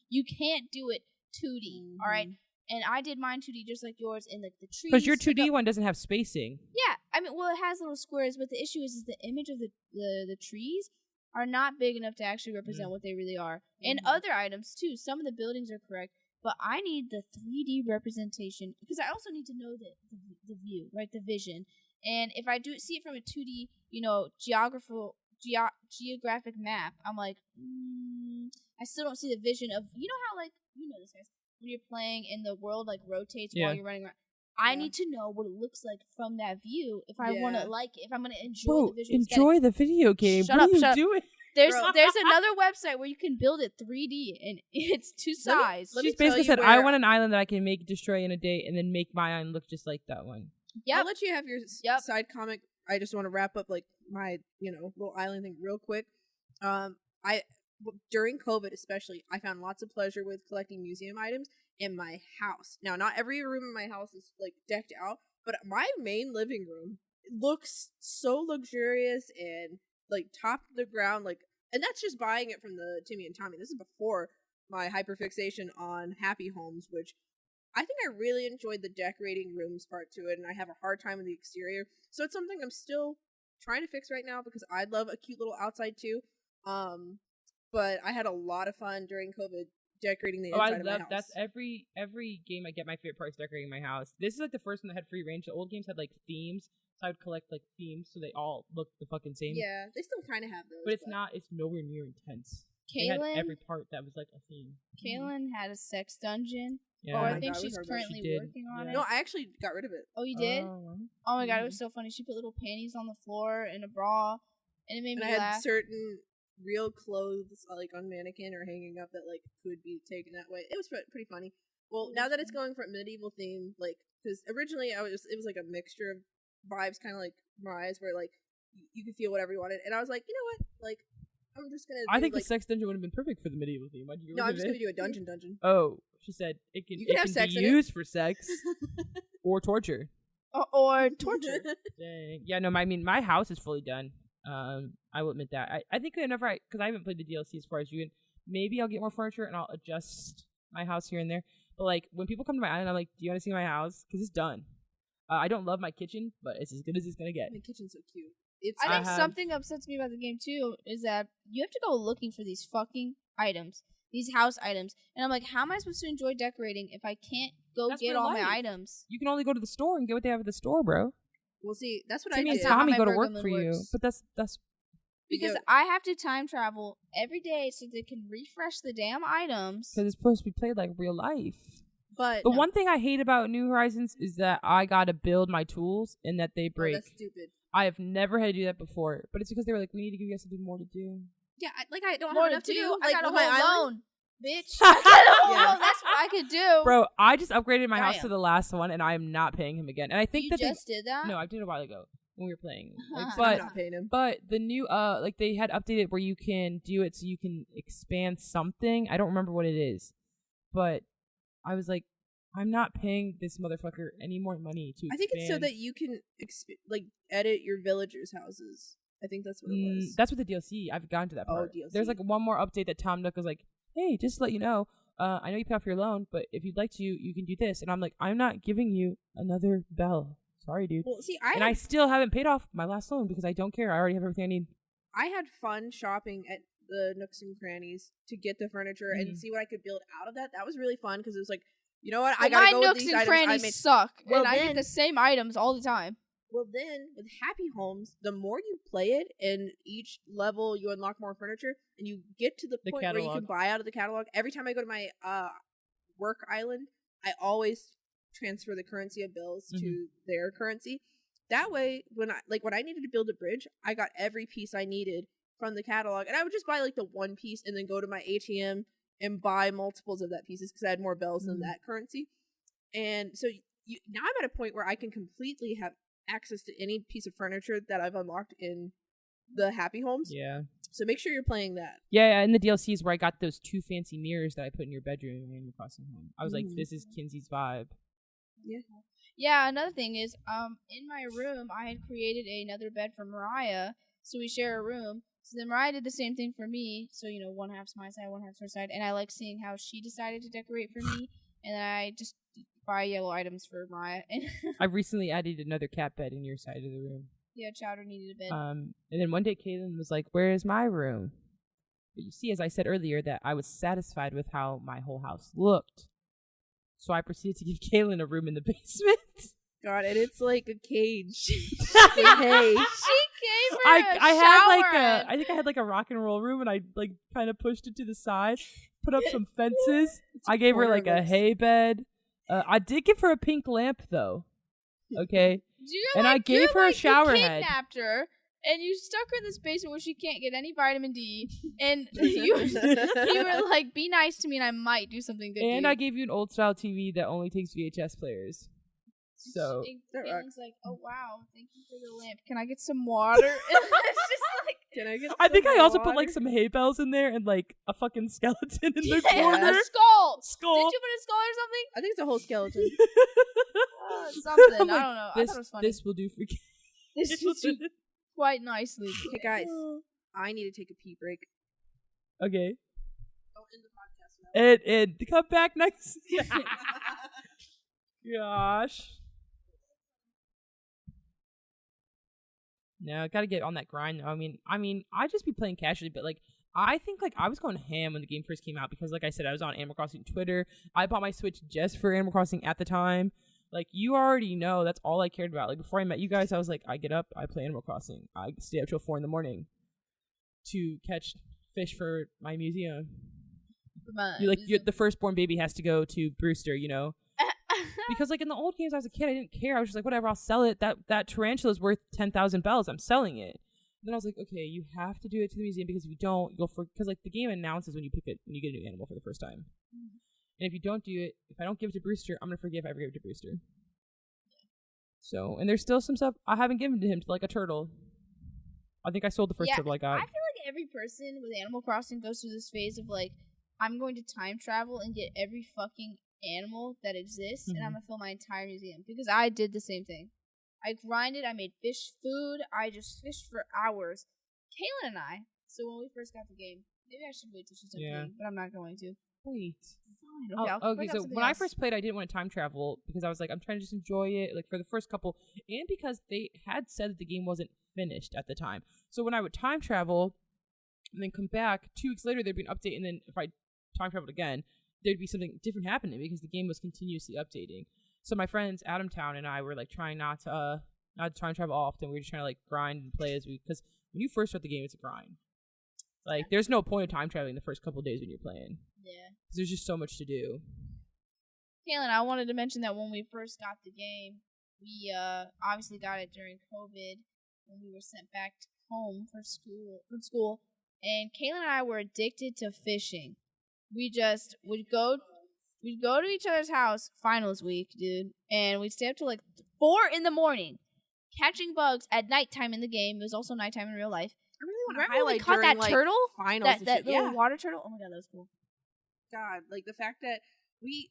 You can't do it 2D. All right, and I did mine 2D just like yours, and like the trees. Because your 2D one doesn't have spacing. Yeah, I mean, well, it has little squares, but the issue is the image of the trees are not big enough to actually represent what they really are, and other items too. Some of the buildings are correct. But I need the 3D representation because I also need to know the view, right? The vision. And if I see it from a 2D, geographic map, I'm like, I still don't see the vision of, you know how like, you know this guys, when you're playing and the world like rotates while you're running around. I need to know what it looks like from that view if I want to like it, if I'm going to enjoy the visual enjoy the video game. Shut up. Doing? There's another website where you can build it 3D and it's to size. She's basically said, I want an island that I can destroy in a day and then make my island look just like that one. I'll let you have your side comic. I just want to wrap up like my, little island thing real quick. During COVID especially, I found lots of pleasure with collecting museum items in my house. Now, not every room in my house is like decked out, but my main living room looks so luxurious and like top of the ground, like, and that's just buying it from the Timmy and Tommy. This is before my hyperfixation on happy homes, which I think I really enjoyed the decorating rooms part to it, and I have a hard time with the exterior. So it's something I'm still trying to fix right now because I love a cute little outside too. But I had a lot of fun during COVID decorating the inside of my house. That's every game I get my favorite part is decorating my house. This is like the first one that had free range. The old games had like themes. So I would collect like themes so they all look the fucking same. Yeah, they still kind of have those. But it's nowhere near intense. Kaylin, they had every part that was like a theme. Kaylin had a sex dungeon. Yeah. I think she's currently working on it. No, I actually got rid of it. Oh, you did? Oh my god, it was so funny. She put little panties on the floor and a bra, and it made me laugh. I had certain real clothes like on mannequin or hanging up that like could be taken that way. It was pretty funny. Well, now that it's going for a medieval theme, like, because originally it was like a mixture of vibes, kind of like Mariah's, where like you could feel whatever you wanted, and I was like, you know what, like, I'm just gonna. I think like, the sex dungeon would have been perfect for the medieval theme. Why'd you no, I'm just gonna do a dungeon. Oh, she said it can sex be in it. used for sex or torture. Or torture. Dang. Yeah, no, my house is fully done. I will admit that. I think whenever because I haven't played the DLC as far as you, and maybe I'll get more furniture and I'll adjust my house here and there. But like when people come to my island, I'm like, do you want to see my house? Because it's done. I don't love my kitchen, but it's as good as it's gonna get. My kitchen's so cute. I think something upsets me about the game too is that you have to go looking for these fucking items, these house items, and I'm like, how am I supposed to enjoy decorating if I can't go get all my items? You can only go to the store and get what they have at the store, bro. Well, see, that's what Timmy I and did. Tommy go to work for you, but that's because I have to time travel every day so they can refresh the damn items. Because it's supposed to be played like real life. But the one thing I hate about New Horizons is that I gotta build my tools and that they break. Oh, that's stupid. I have never had to do that before, but it's because they were like, we need to give you guys something more to do. Yeah, I don't more have enough to do. I Like, got a on my whole island. loan, bitch. I got a whole loan. That's what I could do. Bro, I just upgraded my house Damn. to the last one, and I am not paying him again. And I think You that just did that? No, I did it a while ago when we were playing. Like, I'm not paying him. But the new like they had updated where you can do it so you can expand something. I don't remember what it is, but I was like, I'm not paying this motherfucker any more money to expand. I think it's so that you can edit your villagers' houses. I think that's what it was. That's what the DLC. I've gotten to that part. DLC. There's like one more update that Tom Nook was like, hey, just to let you know, I know you pay off your loan, but if you'd like to, you can do this. And I'm like, I'm not giving you another bell. Sorry, dude. Well, see, I still haven't paid off my last loan because I don't care. I already have everything I need. I had fun shopping at the nooks and crannies to get the furniture and see what I could build out of that. That was really fun because it was like, you know what? I gotta go with these items. My nooks and crannies suck, well, and I get the same items all the time. Well, then with Happy Homes, the more you play it, and each level you unlock more furniture, and you get to the point where you can buy out of the catalog. Every time I go to my work island, I always transfer the currency of bills to their currency. That way, when I needed to build a bridge, I got every piece I needed from the catalog, and I would just buy like the one piece and then go to my ATM and buy multiples of that pieces because I had more bells than that currency. And so now I'm at a point where I can completely have access to any piece of furniture that I've unlocked in the Happy Homes. Yeah. So make sure you're playing that. Yeah, in the DLC is where I got those 2 fancy mirrors that I put in your bedroom in Animal Crossing Home. I was like, this is Kinsey's vibe. Yeah. Yeah, another thing is, in my room, I had created another bed for Mariah, so we share a room. So then Mariah did the same thing for me. So, you know, one half's my side, one half's her side. And I like seeing how she decided to decorate for me. And then I just buy yellow items for Mariah. I've recently added another cat bed in your side of the room. Yeah, Chowder needed a bed. And then one day Kaylin was like, where's my room? But you see, as I said earlier, that I was satisfied with how my whole house looked. So I proceeded to give Kaylin a room in the basement. God, and it's like a cage. Hey. She gave her I think I had like a rock and roll room, and I like kind of pushed it to the side, put up some fences. I gave her like a hay bed. I did give her a pink lamp though. Okay. I gave her a shower head. You kidnapped her, and you stuck her in this basement where she can't get any vitamin D. And you were like, "Be nice to me, and I might do something good." And I gave you an old style TV that only takes VHS players. So Caitlin's like, "Oh wow, thank you for the lamp. Can I get some water?" And it's just like, "Can I get?" I think I also put like some hay bells in there and like a fucking skeleton in the corner. A skull. Skull. Did you put a skull or something? I think it's a whole skeleton. Something. I don't know. I thought it was funny. This will do for kids. This will do quite nicely. Hey guys, I need to take a pee break. Okay. Don't end the podcast now. And come back next. Gosh. No, I gotta get on that grind. I mean, I just be playing casually, but like, I think like I was going ham when the game first came out because, like I said, I was on Animal Crossing Twitter. I bought my Switch just for Animal Crossing at the time. Like, you already know that's all I cared about. Like, before I met you guys, I was like, I get up, I play Animal Crossing. I stay up till 4 a.m. to catch fish for my museum. The firstborn baby has to go to Brewster, you know. Because like in the old games, I was a kid, I didn't care. I was just like, whatever, I'll sell it. That tarantula is worth 10,000 bells. I'm selling it. And then I was like, okay, you have to do it to the museum because if you don't, because like the game announces when you get a new animal for the first time. And if you don't do it, if I don't give it to Brewster, I'm gonna forget if I ever give it to Brewster. So, and there's still some stuff I haven't given to him, like a turtle. I think I sold the first turtle I got. I feel like every person with Animal Crossing goes through this phase of like, I'm going to time travel and get every fucking animal that exists, and I'm gonna fill my entire museum, because I did the same thing. I grinded, I made fish food, I just fished for hours. Kaylin and I, so when we first got the game, maybe I should wait till she's done playing, but I'm not going to. Wait. Fine, okay, so when I first played, I didn't want to time travel because I was like, I'm trying to just enjoy it, like for the first couple, and because they had said that the game wasn't finished at the time. So when I would time travel and then come back, 2 weeks later there'd be an update, and then if I time traveled again, there'd be something different happening because the game was continuously updating. So my friends Adamtown and I were like trying not to time travel often. We were just trying to like grind and play because when you first start the game, it's a grind. Like there's no point of time traveling the first couple of days when you're playing. Yeah. Because there's just so much to do. Kaylin, I wanted to mention that when we first got the game, we obviously got it during COVID when we were sent back home from school, and Kaylin and I were addicted to fishing. We just would go to each other's house finals week, dude, and we'd stay up till like 4 a.m. catching bugs at nighttime in the game. It was also nighttime in real life. I really want to Remember when we caught during, that turtle? Finals That little water turtle? Oh my god, that was cool. God, like the fact that we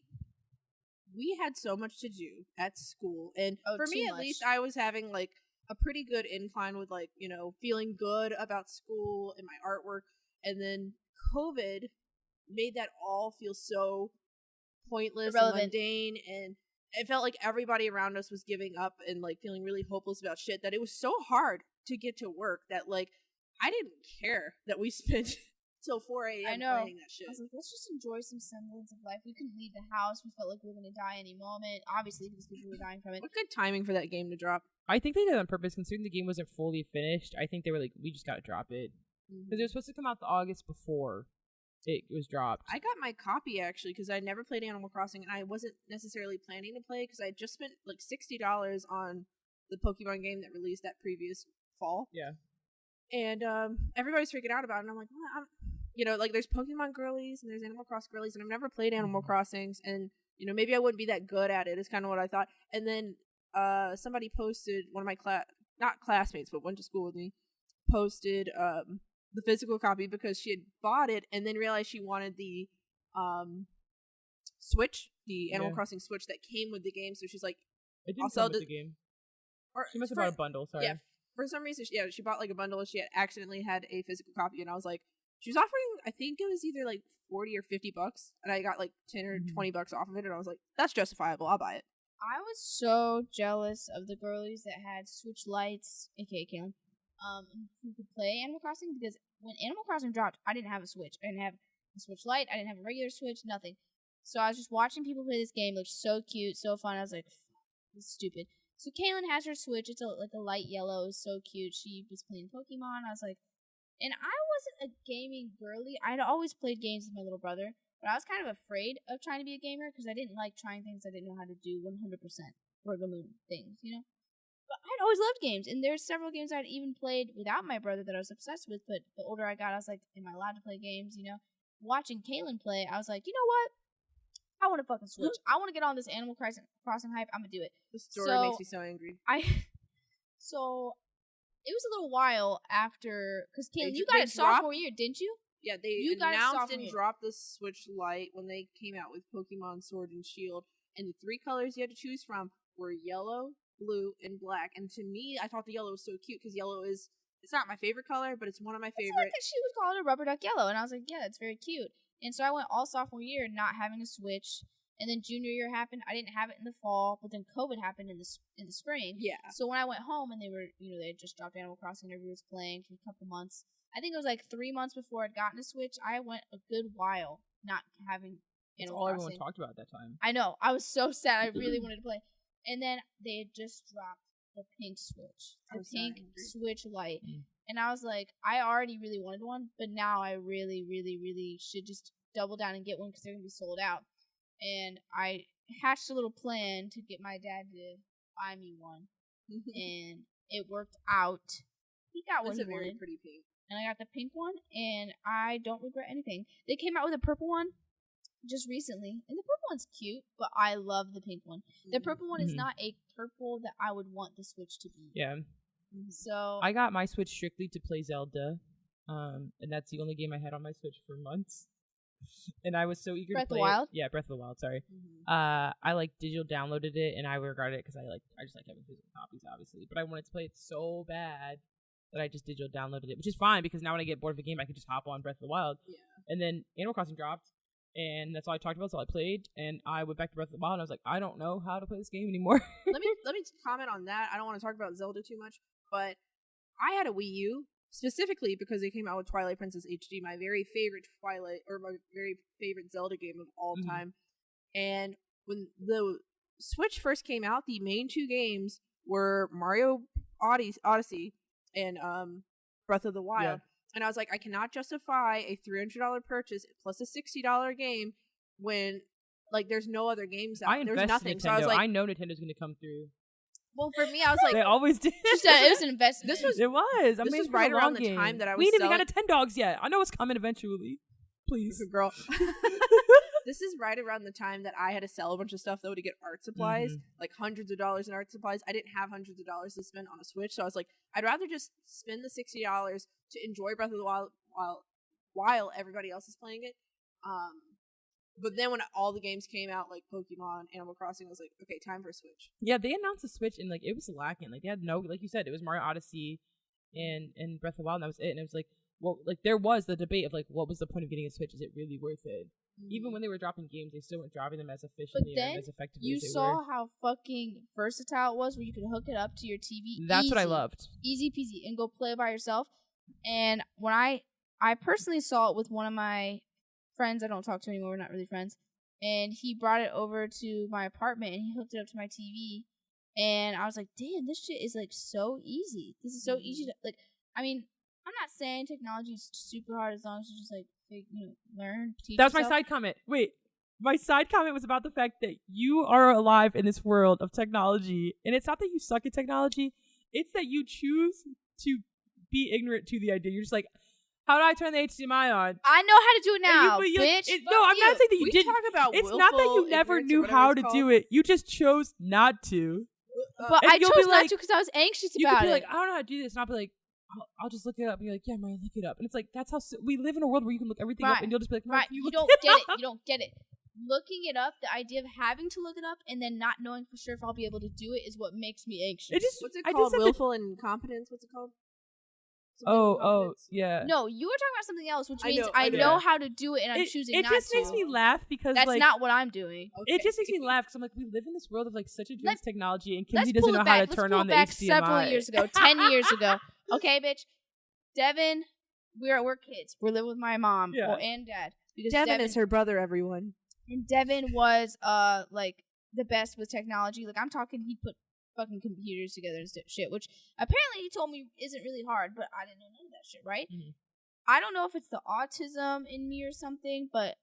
had so much to do at school, and for me at least, I was having like a pretty good incline with like, you know, feeling good about school and my artwork, and then COVID made that all feel so pointless and mundane, and it felt like everybody around us was giving up and like feeling really hopeless about shit, that it was so hard to get to work that like I didn't care that we spent till 4 a.m. playing that shit. I was like, let's just enjoy some semblance of life. We couldn't leave the house. We felt like we were going to die any moment, obviously, because people were dying from it. What good timing for that game to drop. I think they did it on purpose, considering the game wasn't fully finished. I think they were like, we just gotta drop it. Because it was supposed to come out the August before it was dropped. I got my copy, actually, because I never played Animal Crossing, and I wasn't necessarily planning to play, because I just spent like $60 on the Pokemon game that released that previous fall. Yeah. And everybody's freaking out about it, and I'm like, well, you know, like there's Pokemon girlies, and there's Animal Cross girlies, and I've never played Animal Crossings, and, you know, maybe I wouldn't be that good at it, is kind of what I thought. And then somebody posted, one of my not classmates, but went to school with me, posted the physical copy because she had bought it and then realized she wanted the Switch, the Animal Crossing Switch that came with the game. So she's like, it didn't come with the game. Or she must have bought a bundle. Sorry. Yeah, for some reason, she bought like a bundle. She had accidentally had a physical copy, and I was like, she was offering, I think it was either like $40 or $50, and I got like 10 or $20 off of it, and I was like, that's justifiable. I'll buy it. I was so jealous of the girlies that had Switch Lights, aka Kaylin, who could play Animal Crossing, because when Animal Crossing dropped, I didn't have a Switch. I didn't have a Switch Lite. I didn't have a regular Switch. Nothing. So I was just watching people play this game. It looked so cute, so fun. I was like, this is stupid. So Kaylin has her Switch. It's like a light yellow. It was so cute. She was playing Pokemon. I was like, and I wasn't a gaming girly. I'd always played games with my little brother, but I was kind of afraid of trying to be a gamer because I didn't like trying things I didn't know how to do 100%. Or the moon things, you know? But I'd always loved games, and there's several games I'd even played without my brother that I was obsessed with, but the older I got, I was like, am I allowed to play games, you know? Watching Kaylin play, I was like, you know what? I want to fucking Switch. I want to get on this Animal Crossing hype. I'm going to do it. The story makes me so angry. So, it was a little while after, because Kaylin, you got it sophomore year, didn't you? Yeah, they announced and dropped the Switch Lite when they came out with Pokemon Sword and Shield, and the 3 colors you had to choose from were yellow, blue, and black. And to me, I thought the yellow was so cute because yellow it's not my favorite color, but it's one of my favorite. Like she would call it a rubber duck yellow, and I was like, yeah, that's very cute. And so I went all sophomore year not having a Switch, and then junior year happened. I didn't have it in the fall, but then COVID happened in the spring. Yeah. So when I went home and they were, you know, they had just dropped Animal Crossing, everybody was playing for a couple months. I think it was like 3 months before I'd gotten a Switch. I went a good while not having Animal Crossing. That's all everyone talked about at that time. I know. I was so sad. I really wanted to play. And then they had just dropped the pink Switch. The pink Switch Lite. And I was like, I already really wanted one, but now I really, really, really should just double down and get one because they're going to be sold out. And I hatched a little plan to get my dad to buy me one. And it worked out. He got one. It's a very pretty pink. And I got the pink one, and I don't regret anything. They came out with a purple one just recently, and the purple one's cute, but I love the pink one. The purple one is not a purple that I would want the Switch to be. Yeah. So I got my Switch strictly to play Zelda, and that's the only game I had on my Switch for months. And I was so eager to play Wild? it. Yeah, Breath of the Wild. Sorry. I like digital downloaded it, and I regret it because I just like having physical copies, obviously. But I wanted to play it so bad that I just digital downloaded it, which is fine because now when I get bored of a game, I can just hop on Breath of the Wild. Yeah. And then Animal Crossing dropped, and that's all I talked about. That's all I played, and I went back to Breath of the Wild, and I was like, I don't know how to play this game anymore. let me comment on that. I don't want to talk about Zelda too much, but I had a Wii U specifically because it came out with Twilight Princess HD, my very favorite Zelda game of all time. And when the Switch first came out, the main two games were Mario Odyssey and Breath of the Wild. Yeah. And I was like, I cannot justify a $300 purchase plus a $60 game when like there's no other games out. There's nothing. Nintendo. So I was like, I know Nintendo's going to come through. Well, for me, I was like, they always did. It was an investment. It was. This was right around the time that I was. We ain't even got a 10 dogs yet. I know it's coming eventually. Please, girl. This is right around the time that I had to sell a bunch of stuff though to get art supplies, like hundreds of dollars in art supplies. I didn't have hundreds of dollars to spend on a Switch, so I was like, I'd rather just spend the $60 to enjoy Breath of the Wild while everybody else is playing it. But then when all the games came out, like Pokemon, Animal Crossing, I was like, okay, time for a Switch. Yeah, they announced a Switch and like it was lacking. Like they had no, like you said, it was Mario Odyssey and Breath of the Wild, and that was it. And it was like, well, like there was the debate of like, what was the point of getting a Switch? Is it really worth it? Even when they were dropping games, they still weren't dropping them as efficiently and as effectively as they were. You saw how fucking versatile it was, where you could hook it up to your TV. That's what I loved. Easy peasy, and go play by yourself. And when I personally saw it with one of my friends I don't talk to anymore, we're not really friends, and he brought it over to my apartment and he hooked it up to my TV, and I was like, damn, this shit is like so easy. This is so easy to like. I mean, I'm not saying technology is super hard as long as you just like learn. Teach That was yourself. my side comment. Wait, my side comment was about the fact that you are alive in this world of technology, and it's not that you suck at technology; it's that you choose to be ignorant to the idea. You're just like, how do I turn the HDMI on? I know how to do it now, bitch. No, I'm not saying that you didn't. Talk about it's not that you never knew how to do it. You just chose not to. But I chose not to because I was anxious about it. You could be like, I don't know how to do this, and I'll be like, I'll just look it up. And you're like, yeah, Mariah, look it up. And it's like, that's how we live in a world where you can look everything up, and you'll just be like, right. You don't get it. You don't get it. Looking it up, the idea of having to look it up and then not knowing for sure if I'll be able to do it is what makes me anxious. What's it called? Willful incompetence? What's it called? Yeah. No, you were talking about something else, which means I know how to do it, and I'm choosing not to. It just makes me laugh because that's not what I'm doing. Okay. It just makes me laugh because I'm like, we live in this world of like such advanced technology, and Kinsey doesn't know how to turn on the HDMI. Several years ago, 10 years ago. Okay, bitch. Devin, we're kids. We're living with my mom and dad. Because Devin is her brother, everyone. And Devin was like the best with technology. Like I'm talking, he put fucking computers together and shit, which apparently he told me isn't really hard, but I didn't know none of that shit, right? I don't know if it's the autism in me or something, but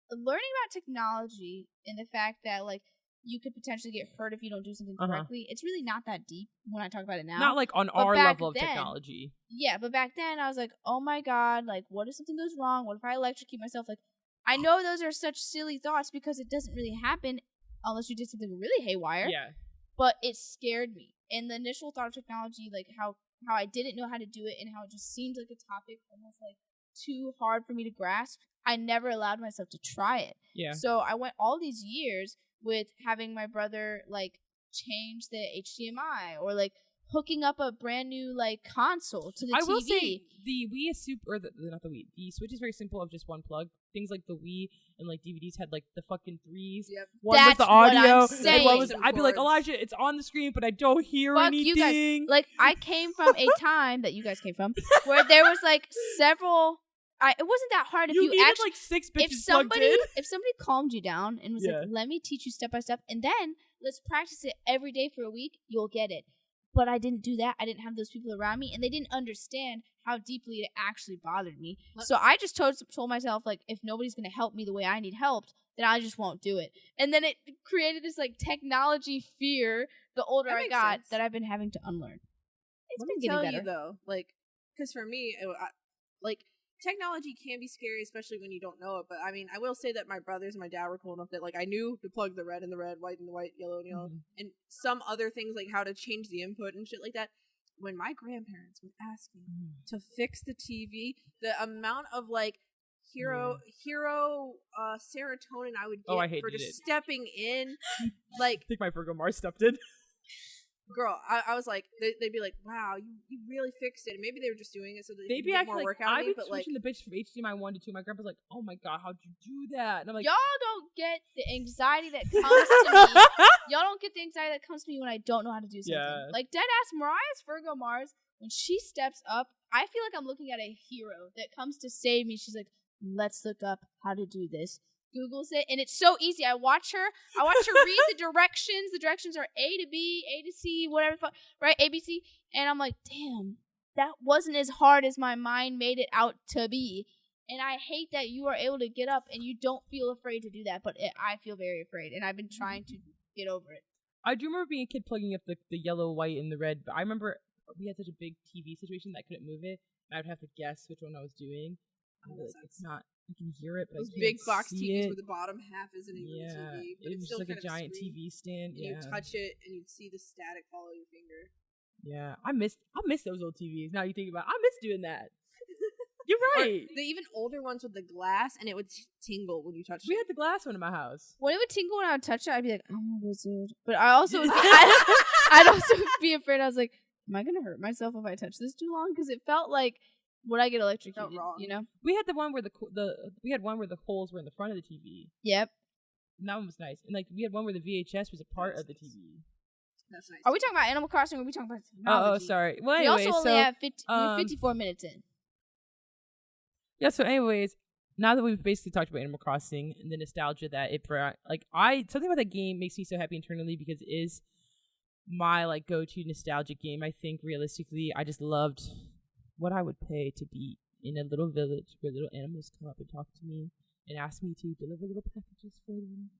learning about technology and the fact that like you could potentially get hurt if you don't do something correctly, it's really not that deep when I talk about it now. Not like on our level of technology. Yeah, but back then I was like, oh my god, like what if something goes wrong? What if I electrocute myself? Like I know those are such silly thoughts because it doesn't really happen unless you did something really haywire. Yeah. But it scared me. And the initial thought of technology, like how I didn't know how to do it and how it just seemed like a topic almost like too hard for me to grasp, I never allowed myself to try it. Yeah. So I went all these years with having my brother like change the HDMI or like hooking up a brand new like console to the TV. I will say the Wii is super, or not the Wii. The Switch is very simple of just one plug. Things like the Wii and like DVDs had like the fucking threes. Yep. One was the audio. And one was, I'd be like, Elijah, it's on the screen, but I don't hear anything. You guys. Like I came from a time that you guys came from where there was like several. It wasn't that hard if you needed actually like 6 bitches plugged in. If somebody calmed you down and was like, let me teach you step by step, and then let's practice it every day for a week, you'll get it. But I didn't do that. I didn't have those people around me, and they didn't understand how deeply it actually bothered me. So I just told myself, like, if nobody's going to help me the way I need helped, then I just won't do it. And then it created this, like, technology fear the older I got that I've been having to unlearn. It's been getting better. You, though, like, because for me, like, technology can be scary, especially when you don't know it. But I mean, I will say that my brothers and my dad were cool enough that like I knew to plug the red in the red, white in the white, yellow in the yellow, and some other things like how to change the input and shit like that. When my grandparents would ask me to fix the TV, the amount of like hero serotonin I would get for just stepping in, like I think my Virgo Mars stuff did. Girl, I was like, they'd be like, "Wow, you really fixed it." And maybe they were just doing it so that they could get more work out of me. But like, switching the bitch from HDMI 1 to 2. My grandpa's like, "Oh my god, how'd you do that?" And I'm like, y'all don't get the anxiety that comes to me. Y'all don't get the anxiety that comes to me when I don't know how to do something. Yeah. Like dead ass Mariah's Virgo Mars, when she steps up, I feel like I'm looking at a hero that comes to save me. She's like, "Let's look up how to do this." Googles it, and it's so easy. I watch her read the directions. The directions are A to B, A to C, whatever, right? ABC. And I'm like, damn, that wasn't as hard as my mind made it out to be. And I hate that you are able to get up and you don't feel afraid to do that, but I feel very afraid, and I've been trying to get over it. I do remember being a kid plugging up the yellow, white, and the red, but I remember we had such a big TV situation that I couldn't move it, and I would have to guess which one I was doing. It's not. I can hear it, but those big box TVs where the bottom half isn't even a TV, but it's still just like a giant TV stand. And you touch it, and you'd see the static follow your finger. Yeah, I miss those old TVs. Now you think about it, I miss doing that. You're right. The even older ones with the glass, and it would tingle when you touched it. We had the glass one in my house. When it would tingle when I would touch it, I'd be like, "I'm a wizard." But I also, I'd also be afraid. I was like, "Am I gonna hurt myself if I touch this too long?" Because it felt like. Would I get electrocuted? You know, we had the one where we had one where the holes were in the front of the TV. Yep, and that one was nice. And like we had one where the VHS was a part of the TV. That's nice. Are we talking about Animal Crossing or are we talking about Oh, technology? sorry. Well, anyway, we also only have 54 minutes in. Yeah. So, anyways, now that we've basically talked about Animal Crossing and the nostalgia that it brought, like something about that game makes me so happy internally because it is my like go-to nostalgic game. I think realistically, I just loved what I would pay to be in a little village where little animals come up and talk to me and ask me to deliver little packages for them.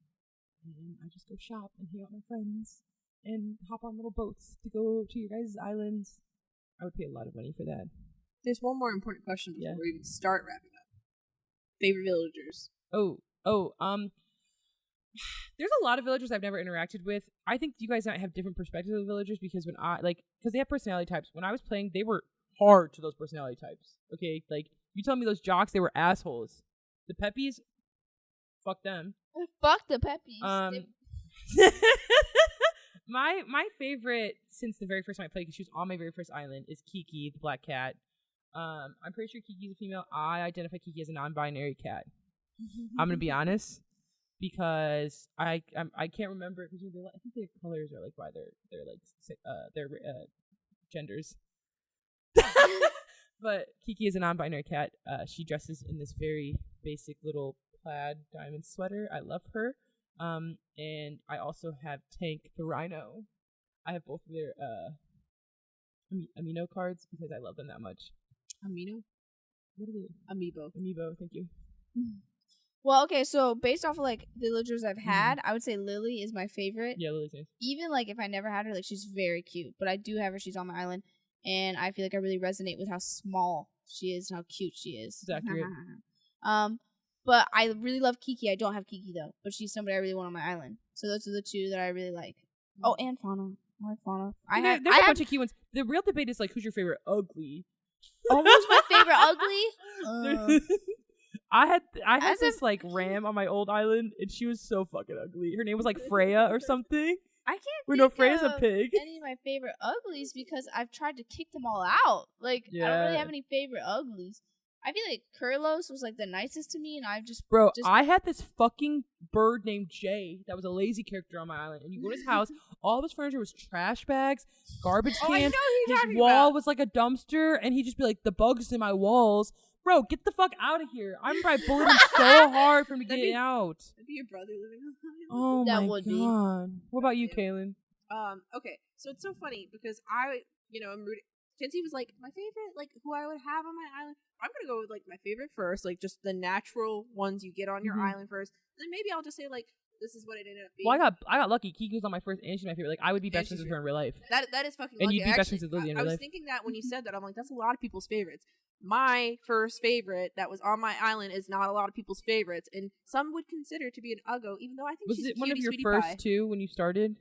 And I just go shop and hang out with my friends and hop on little boats to go to your guys' islands. I would pay a lot of money for that. There's one more important question before we even start wrapping up. Favorite villagers? There's a lot of villagers I've never interacted with. I think you guys might have different perspectives of villagers because because they have personality types. When I was playing, they were hard to those personality types. Okay, like you tell me those jocks, they were assholes. The peppies, fuck them. Fuck the peppies. My favorite since the very first time I played, because she was on my very first island, is Kiki, the black cat. I'm pretty sure Kiki's a female. I identify Kiki as a non-binary cat. I'm gonna be honest because I can't remember because I think their colors are like why they're like their genders. But Kiki is a non-binary cat. She dresses in this very basic little plaid diamond sweater. I love her. And I also have Tank the rhino. I have both of their amino cards because I love them that much. Amino? What are they? Amiibo, thank you. Well, okay, so based off of like villagers I've had, I would say Lily is my favorite. Yeah, Lily's nice. Even like if I never had her, like she's very cute. But I do have her. She's on my island. And I feel like I really resonate with how small she is and how cute she is. That's accurate. But I really love Kiki. I don't have Kiki though, but she's somebody I really want on my island. So those are the two that I really like. Oh, and Fauna. I like Fauna. There's a bunch of key ones. The real debate is like, who's your favorite ugly? Oh, who's my favorite ugly? I had this like ram on my old island, and she was so fucking ugly. Her name was like Freya or something. I can't think Freya's of a pig. any of my favorite uglies because I've tried to kick them all out. Like, I don't really have any favorite uglies. I feel like Kurlos was like the nicest to me, and I've just... Bro, I had this fucking bird named Jay that was a lazy character on my island, and you go to his house, all of his furniture was trash bags, garbage cans, his wall was like a dumpster, and he'd just be like, the bugs in my walls. Bro, get the fuck out of here. I remember I bullied him so hard for him to get out. That'd be your brother living on the island. Oh that my god. What about you, Kaylin? Okay, so it's so funny because I'm rooting. Since he was like my favorite, like who I would have on my island, I'm gonna go with like my favorite first, like just the natural ones you get on your island first. And then maybe I'll just say like this is what it ended up being. Well, I got lucky. Kiki was on my first, and she's my favorite. Like I would be best friends with her in real life. That is fucking. And lucky. you'd be best friends with Lily in real life. I was thinking that when you said that, I'm like, that's a lot of people's favorites. my first favorite that was on my island is not a lot of people's favorites, and some would consider to be an Uggo, even though I think she's a cutie, one of your sweetie first pie. two when you started?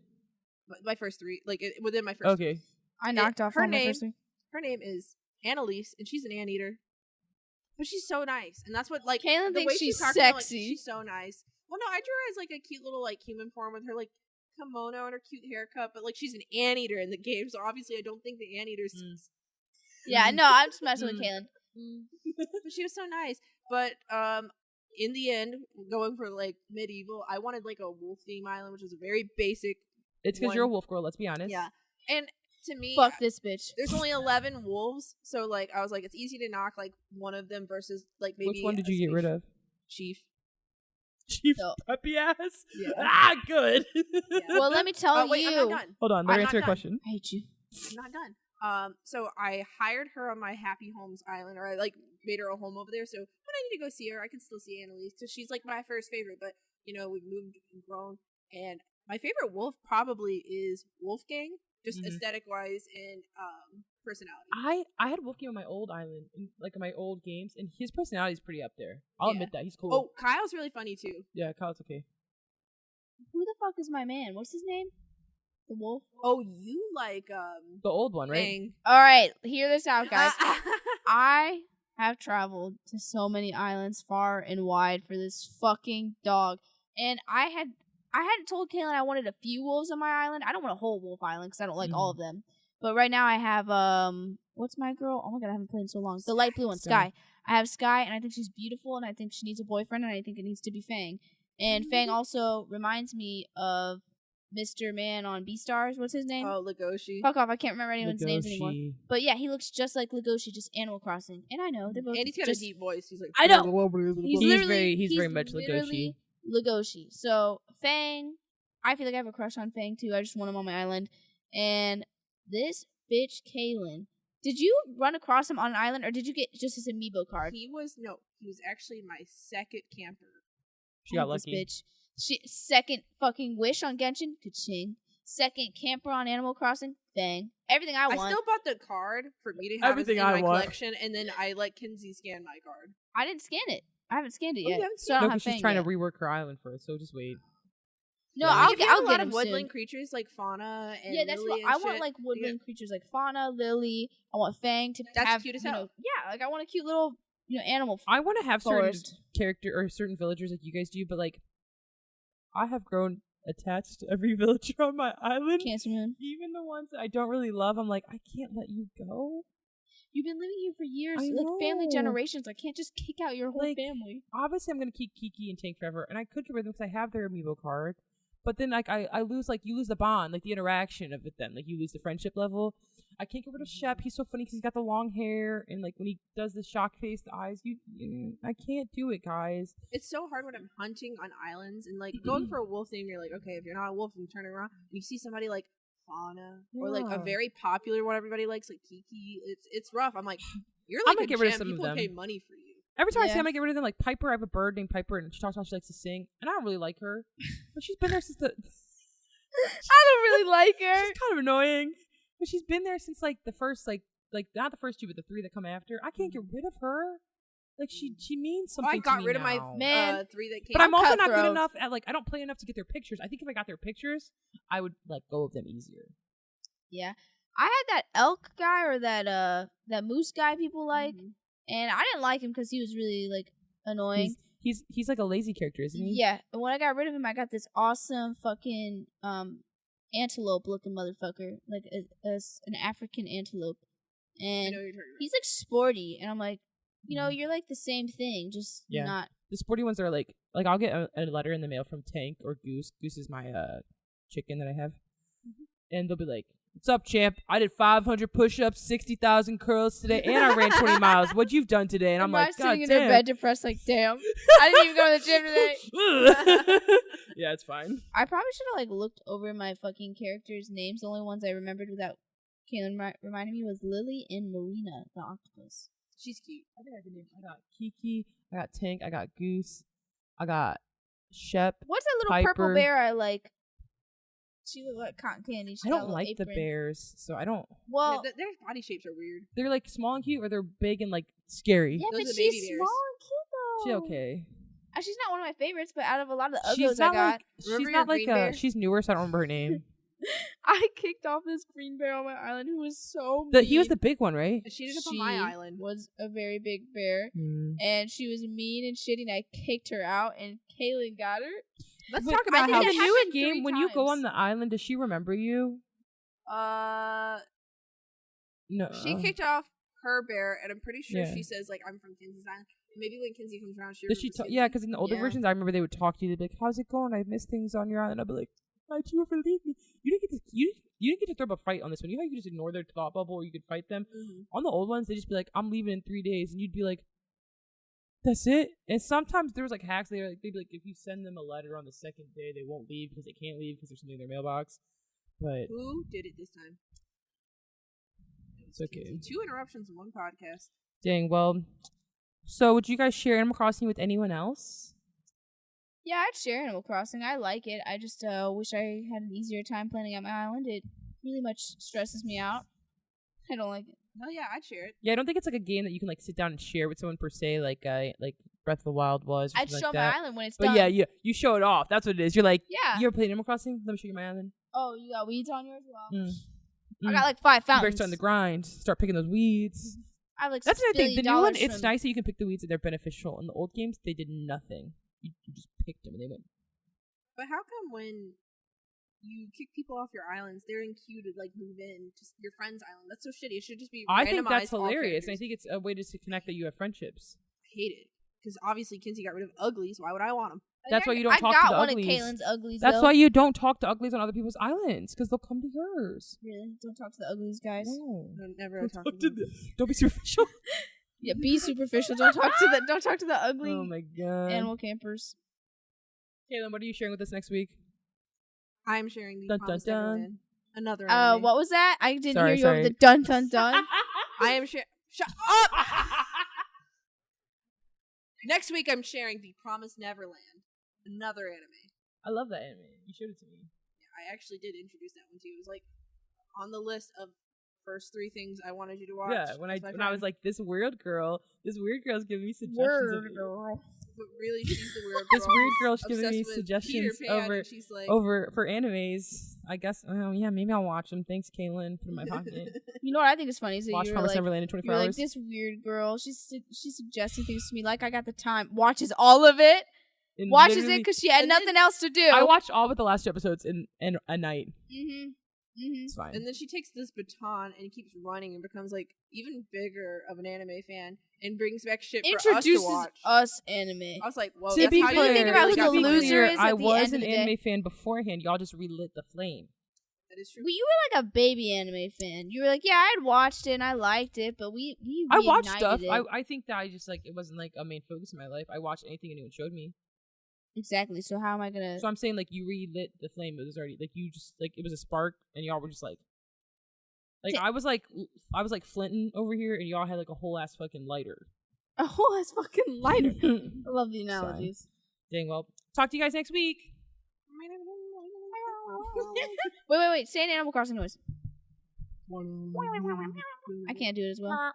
My first three, like within my first. Okay. I knocked off her on my name. first three. Her name is Annalise, and she's an anteater. But she's so nice, and that's what like Kaylin the thinks way she's talking about, like, sexy. she's so nice. Well, no, I drew her as like a cute little like human form with her like kimono and her cute haircut, but like she's an anteater in the game, so obviously I don't think the anteaters. Yeah, no, I'm just messing with Kaylin. But she was so nice. But in the end, going for like medieval, I wanted like a wolf theme island, which is a very basic. It's because you're a wolf girl. Let's be honest. Yeah, and to me, Fuck this bitch. there's only 11 wolves, so like I was like, it's easy to knock like one of them versus like maybe. Which one did you get rid of? Chief. Chief So- puppy ass. Yeah. Ah, good. Yeah. Well, let me tell wait, you. I'm not done. Hold on, let I'm me not answer your done. question. I hate you. I'm not done. So I hired her on my Happy Homes Island, or I like made her a home over there. So when I need to go see her, I can still see Annalise because she's like my first favorite. But you know, we've moved and grown, and my favorite wolf probably is Wolfgang, just aesthetic wise and personality. I had Wolfgang on my old island, in my old games, and his personality is pretty up there. I'll Yeah. admit that he's cool. Oh, Kyle's really funny too. Yeah, Kyle's okay. Who the fuck is my man? What's his name? The wolf? Oh, you like The old one, right? Bang. All right, hear this out, guys. I have traveled to so many islands far and wide for this fucking dog. And I hadn't told Kaylin I wanted a few wolves on my island. I don't want a whole wolf island because I don't like all of them. But right now I have what's my girl? Oh my god, I haven't played in so long. The light blue one, Sky. I have Sky, and I think she's beautiful, and I think she needs a boyfriend, and I think it needs to be Fang. And Fang also reminds me of Mr. Man on Beastars. What's his name? Oh, Legoshi. Fuck off, I can't remember anyone's names anymore. Legoshi. But yeah, he looks just like Legoshi, just Animal Crossing. And I know they're both. And he's got just, a deep voice. He's like, I know. He's He's very much literally Legoshi. So Fang, I feel like I have a crush on Fang too. I just want him on my island. And this bitch Kaylin, did you run across him on an island, or did you get just his amiibo card? He was actually my second camper. She got This lucky. bitch. Second fucking wish on Genshin, ka-ching. Second camper on Animal Crossing, Fang. Everything I want. I still bought the card for me to have Everything in I my want. collection, and then I let Kinsey scan my card. I didn't scan it. I haven't scanned it Oh, you yet. haven't So I No, don't have because she's Fang trying yet. to rework her island first, so just wait. No, Yeah. I'll If you get have I'll a get lot him of soon. woodland creatures like fauna and Yeah, that's Lily what and I want. shit. Like woodland creatures, like fauna, Lily. I want Fang to That's have cute as you hell. know, yeah, like I want a cute little animal. I want to have certain Forest. character or certain villagers like you guys do, but like I have grown attached to every villager on my island. Cancer Moon. Even the ones that I don't really love, I'm like, I can't let you go. You've been living here for years, I like family know. generations. I can't just kick out your whole Like, family. Obviously, I'm gonna keep Kiki and Tank forever, and I could get rid of them because I have their amiibo card. But then, like, I lose, like, you lose the bond, like the interaction of it. Then, like, you lose the friendship level. I can't get rid of Shep. He's so funny because he's got the long hair, and like when he does the shock face, the eyes. I can't do it, guys. It's so hard when I'm hunting on islands and like going for a wolf theme. You're like, okay, if you're not a wolf, you turn around and you see somebody like fauna or like a Yeah. very popular one everybody likes, like Kiki. It's rough. I'm like, you're I'm like gonna a get rid of gem. some of People them. pay money for you. Every time I see Yeah. him, I get rid of them. Like Piper, I have a bird named Piper, and she talks about she likes to sing, and I don't really like her, but she's been there since the. I don't really like her. She's kind of annoying, but she's been there since like the first like not the first two, but the three that come after. I can't get rid of her. Like she means Oh, something. I got to me rid of my now. Man. three that came. But I'm also not good cutthroat. enough at like I don't play enough to get their pictures. I think if I got their pictures, I would let go of them easier. Yeah, I had that elk guy or that moose guy people like, and I didn't like him because he was really like annoying. He's like a lazy character, isn't he? Yeah, and when I got rid of him, I got this awesome fucking antelope looking motherfucker, like an African antelope, I and know what you're talking about. he's like sporty, and I'm like, you're like the same thing, just Yeah. not. The sporty ones are like I'll get a letter in the mail from Tank or Goose. Goose is my chicken that I have, and they'll be like, "What's up, champ? I did 500 push-ups, 60,000 curls today, and I ran 20 miles. What you've done today?" And I'm like, "God sitting in damn." their bed depressed, like, damn, I didn't even go to the gym today. Yeah, it's fine. I probably should have like looked over my fucking characters' names. The only ones I remembered without Kaylin reminding me was Lily and Marina, the octopus. She's cute. I think I can name. I got Kiki. I got Tank. I got Goose. I got Shep. What's that little purple Piper. bear I like? She looked like cotton candy. I don't like the bears, so I don't. Well, their body shapes are weird. They're like small and cute, or they're big and like scary. yeah, Those but are she's baby small bears. and cute though. She okay. She's not one of my favorites, but out of a lot of the She's others I not got, like she's Remember not your like green bear? she's newer, so I don't remember her name. I kicked off this green bear on my island who was so mean. He was the big one, right? And she ended up on my island. Was a very big bear, Mm. and she was mean and shitty, and I kicked her out, and Kaylin got her. Let's Wait, talk about think how that in the newer happened game 3 when you go on times. the island, does she remember you? No. she kicked off her bear, and I'm pretty sure Yeah. she says like I'm from Kinsey's island. Maybe when Kinsey comes around, she Does she? remembers Yeah, Kinsey. because in the older Yeah. versions, I remember they would talk to you. They'd be like, "How's it going? I missed things on your island." I'd be like, "Why'd you ever leave me?" You didn't get to throw up a fight on this one. You know how you could just ignore their thought bubble, or you could fight them. Mhm. On the old ones, they just be like, "I'm leaving in 3 days," and you'd be like, "That's it." And sometimes there was like hacks. They'd be like, if you send them a letter on the second day, they won't leave because they can't leave because there's something in their mailbox. But Who did it this time? it's okay. Kinsey. 2 interruptions in one podcast. Dang. Well, so would you guys share Animal Crossing with anyone else? Yeah, I'd share Animal Crossing. I like it. I just wish I had an easier time planning at my island. It really much stresses me out. I don't like it. Oh yeah, I'd share it. Yeah, I don't think it's like a game that you can like sit down and share with someone per se, like Breath of the Wild was. Or I'd something show like my that. island when it's But done. yeah, you show it off. That's what it is. You're like, Yeah. you ever played Animal Crossing? Let me show you my island. Oh, you got weeds on yours? Well, Mm. I got like 5 You better fountains. start on the grind. Start picking those weeds. I have like That's $6 the thing. The billion new one, it's from- nice that you can pick the weeds and they're beneficial. In the old games, they did nothing. You just picked them and they went. But how come when you kick people off your islands, they're in queue to like move in to your friend's island? That's so shitty. It should just be. I think that's randomized all hilarious. And I characters. think it's a way just to connect that you have friendships. I hate it because obviously Kinsey got rid of uglies. Why would I want them? That's why you don't I talk got to the one uglies. of Kaylin's uglies. That's though. why you don't talk to uglies on other people's islands because they'll come to yours. Really, don't talk to the uglies, guys. No. Never Don't talk talk to to them. Don't be superficial. Yeah, be superficial. Don't talk to the. Don't talk to the ugly Oh my god. animal campers. Kaylin, what are you sharing with us next week? I'm sharing the Dun, dun, Promised dun. Neverland. Another. Anime. What was that? I didn't Sorry, hear you over sorry. the dun dun dun. I am sharing. Shut up. Next week, I'm sharing the Promised Neverland. Another anime. I love that anime. You showed it to me. I actually did introduce that one too. It was like on the list of first 3 things I wanted you to watch. Yeah, when I with my was friend. like, this weird girl's giving me suggestions. Word girl. But really, she's the weird. This girl weird who's girl's giving me obsessed with suggestions Peter Pan, over and she's like, over for animes. I guess. Oh yeah, maybe I'll watch them. Thanks, Kaylin. Put them in my pocket. You know what I think is funny is that Watch you're Promised like, Neverland in 24 you're hours. like this weird girl. She's suggesting things to me like I got the time. Watches all of it. And Watches literally- it because she had and then- nothing else to do. I watched all but the last 2 episodes in a night. Mm-hmm. Mm-hmm. It's fine. and then she takes this baton and keeps running and becomes like even bigger of an anime fan and brings back shit for us to Introduces watch. us anime. I was like, whoa, To that's be how you clear, think about who really the got me loser clear. is at I the was end an of the anime day. fan beforehand. Y'all just relit the flame. That is true. Well, you were like a baby anime fan. You were like, yeah, I'd watched it and I liked it, but we I watched reignited stuff. it. I think that I just like it wasn't like a main focus in my life. I watched anything anyone showed me. Exactly. So how am I gonna? So I'm saying like you relit the flame. It was already like you just like it was a spark, and y'all were just like I was like Flinton over here, and y'all had like a whole ass fucking lighter. A whole ass fucking lighter. I love the analogies. Dang well. Talk to you guys next week. Wait. Say an Animal Crossing noise. I can't do it as well.